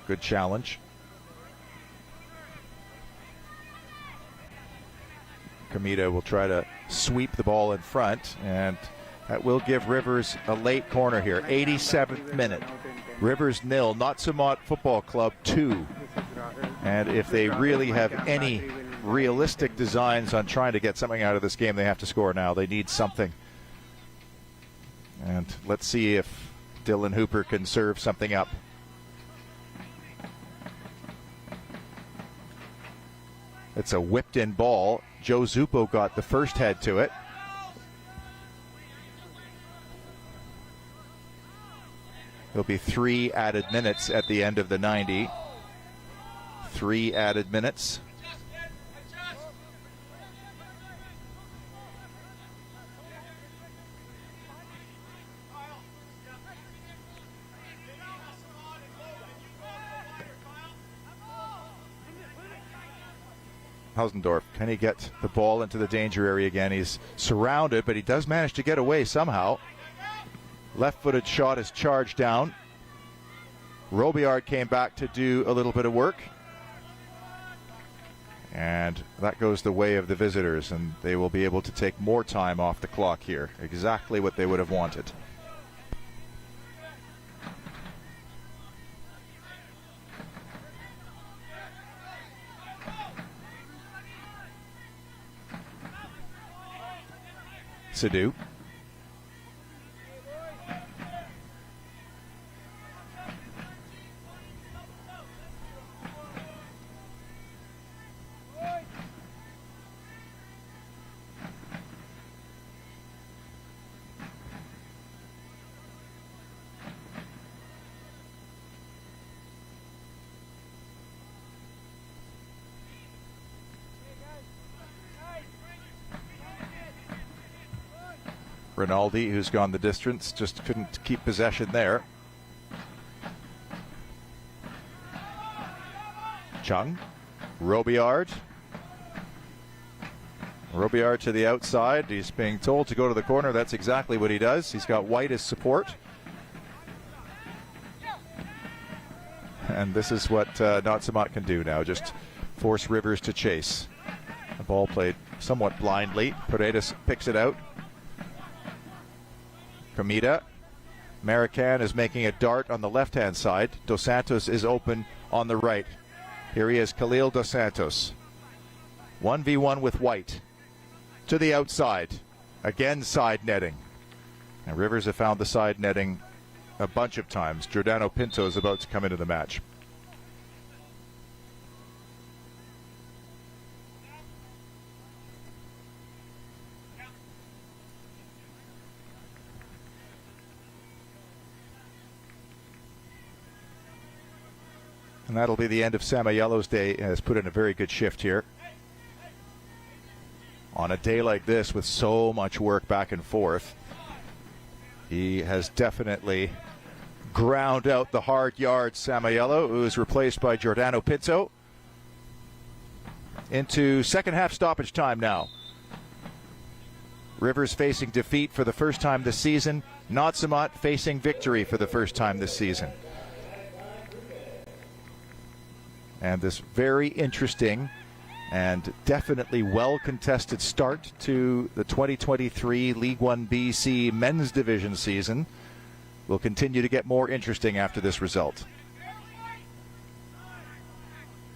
good challenge. Kamita will try to sweep the ball in front, and that will give Rivers a late corner here. 87th minute. Rivers 0, Nautsa'mawt Football Club 2. And if they really have any realistic designs on trying to get something out of this game, they have to score now. They need something. And let's see if Dylan Hooper can serve something up. It's a whipped in ball. Joe Zuppo got the first head to it. There'll be 3 added minutes at the end of the 90. 3 added minutes. Hausendorf, can he get the ball into the danger area again? He's surrounded, but he does manage to get away somehow. Left-footed shot is charged down. Robillard came back to do a little bit of work. And that goes the way of the visitors, and they will be able to take more time off the clock here. Exactly what they would have wanted. Sadu. Rinaldi, who's gone the distance, just couldn't keep possession there. Chung, Robillard. Robillard to the outside. He's being told to go to the corner. That's exactly what he does. He's got White as support. And this is what Nautsa'mawt can do now, just force Rivers to chase. The ball played somewhat blindly. Paredes picks it out. Kamita. Marican is making a dart on the left-hand side. Dos Santos is open on the right. Here he is, Khalil Dos Santos. 1v1 with White. To the outside. Again side netting. And Rivers have found the side netting a bunch of times. Giordano Pinto is about to come into the match. And that'll be the end of Sam Aiello's day. Has put in a very good shift here. On a day like this with so much work back and forth, he has definitely ground out the hard yards. Sam Aiello, who is replaced by Giordano Pinto. Into second half stoppage time now. Rivers facing defeat for the first time this season. Nautsa'mawt facing victory for the first time this season. And this very interesting and definitely well-contested start to the 2023 League 1 BC Men's Division season will continue to get more interesting after this result.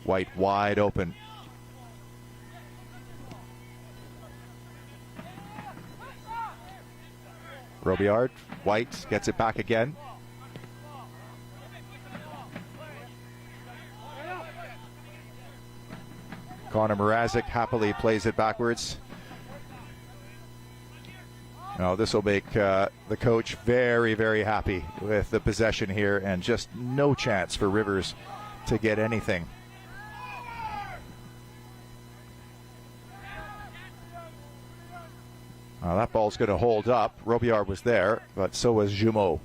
White wide open. Robillard, White gets it back again. Connor Mrazek happily plays it backwards. Now this will make the coach very, very happy with the possession here, and just no chance for Rivers to get anything. That ball's going to hold up. Robillard was there, but so was Jumeau.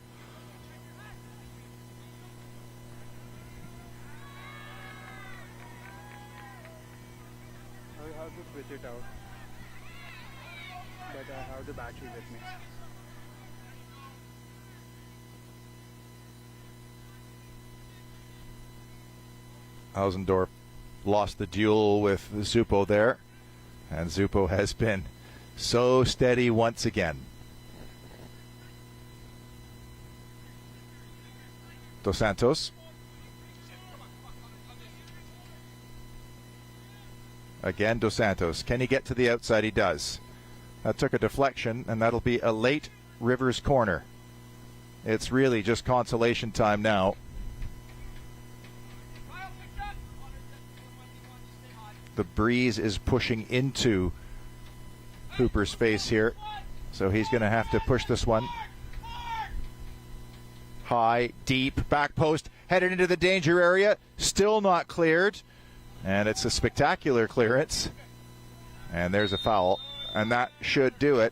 Switch it out, but I have the battery with me. Hausendorf lost the duel with Zuppo there, and Zuppo has been so steady once again. Dos Santos. Again, Dos Santos. Can he get to the outside? He does. That took a deflection, and that'll be a late Rivers corner. It's really just consolation time now. The breeze is pushing into Hooper's face here, so he's going to have to push this one. High, deep, back post, headed into the danger area, still not cleared. And it's a spectacular clearance. And there's a foul. And that should do it.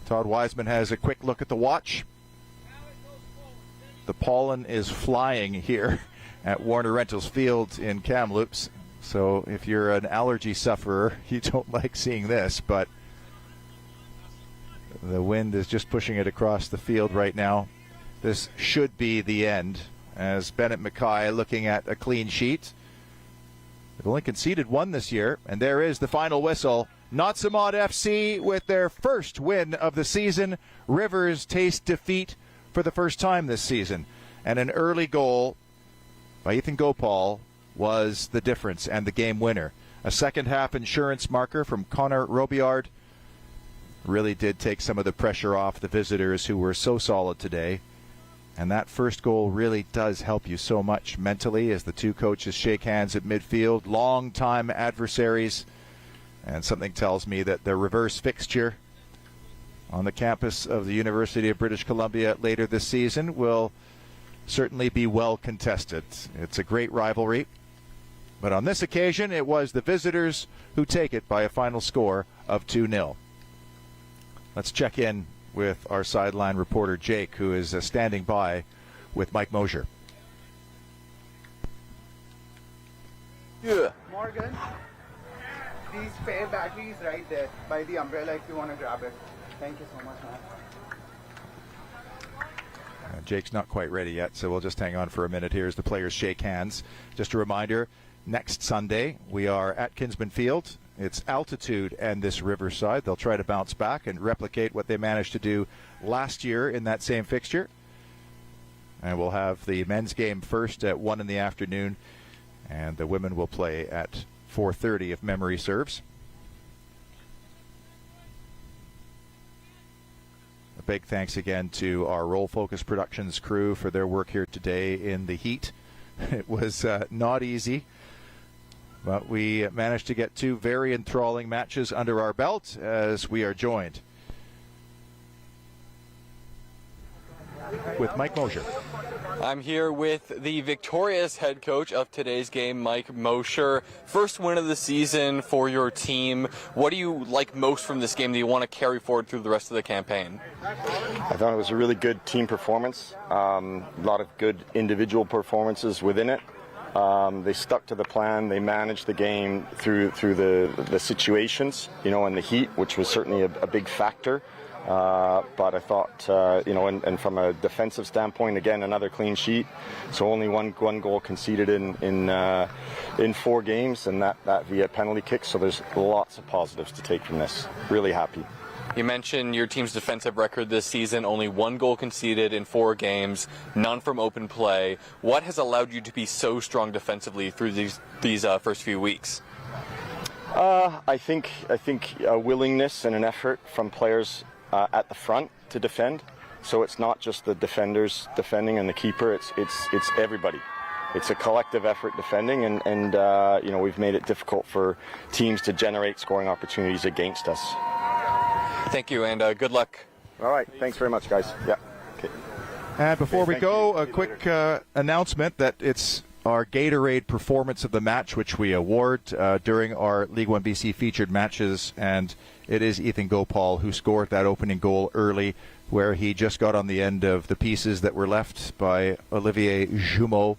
Todd Wiseman has a quick look at the watch. The pollen is flying here at Warner Rentals Field in Kamloops. So if you're an allergy sufferer, you don't like seeing this. But the wind is just pushing it across the field right now. This should be the end, as Bennett Mackay looking at a clean sheet. They've only conceded one this year, and there is the final whistle. Nautsa'mawt FC with their first win of the season. Rivers taste defeat for the first time this season. And an early goal by Ethan Gopal was the difference and the game winner. A second half insurance marker from Connor Robillard really did take some of the pressure off the visitors, who were so solid today. And that first goal really does help you so much mentally as the two coaches shake hands at midfield. Long-time adversaries. And something tells me that the reverse fixture on the campus of the University of British Columbia later this season will certainly be well contested. It's a great rivalry. But on this occasion, it was the visitors who take it by a final score of 2-0. Let's check in with our sideline reporter Jake, who is standing by with Mike Mosher. Yeah. Morgan, these spare batteries right there by the umbrella if you want to grab it. Thank you so much, man. Jake's not quite ready yet, so we'll just hang on for a minute here as the players shake hands. Just a reminder, next Sunday we are at Kinsman Field. It's altitude and this Riverside. They'll try to bounce back and replicate what they managed to do last year in that same fixture. And we'll have the men's game first at 1 in the afternoon, and the women will play at 4:30 if memory serves. A big thanks again to our Roll Focus Productions crew for their work here today in the heat. It was not easy, but we managed to get 2 very enthralling matches under our belt as we are joined with Mike Mosher. I'm here with the victorious head coach of today's game, Mike Mosher. First win of the season for your team. What do you like most from this game that you want to carry forward through the rest of the campaign? I thought it was a really good team performance. A lot of good individual performances within it. They stuck to the plan. They managed the game through the situations, and the heat, which was certainly a big factor. But I thought, and from a defensive standpoint, again, another clean sheet. So only one goal conceded in 4 games, and that via penalty kicks. So there's lots of positives to take from this. Really happy. You mentioned your team's defensive record this season, only 1 goal conceded in 4 games, none from open play. What has allowed you to be so strong defensively through these first few weeks? I think a willingness and an effort from players at the front to defend. So it's not just the defenders defending and the keeper, it's everybody. It's a collective effort defending, and we've made it difficult for teams to generate scoring opportunities against us. Thank you, and good luck. All right, thanks very much, guys. Yeah. Okay. And before we go, a quick announcement that it's our Gatorade Performance of the Match, which we award during our League One BC featured matches, and it is Ethan Gopal who scored that opening goal early, where he just got on the end of the pieces that were left by Olivier Jumeau.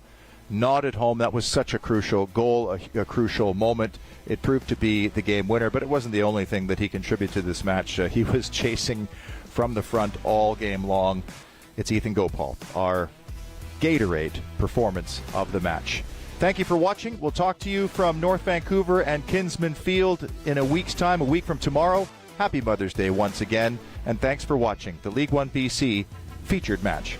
Nodded home. That was such a crucial goal, a crucial moment. It proved to be the game winner, but it wasn't the only thing that he contributed to this match. He was chasing from the front all game long. It's Ethan Gopal, our Gatorade Performance of the Match. Thank you for watching. We'll talk to you from North Vancouver and Kinsman Field in a week's time, a week from tomorrow. Happy Mother's Day once again, and thanks for watching the League One BC featured match.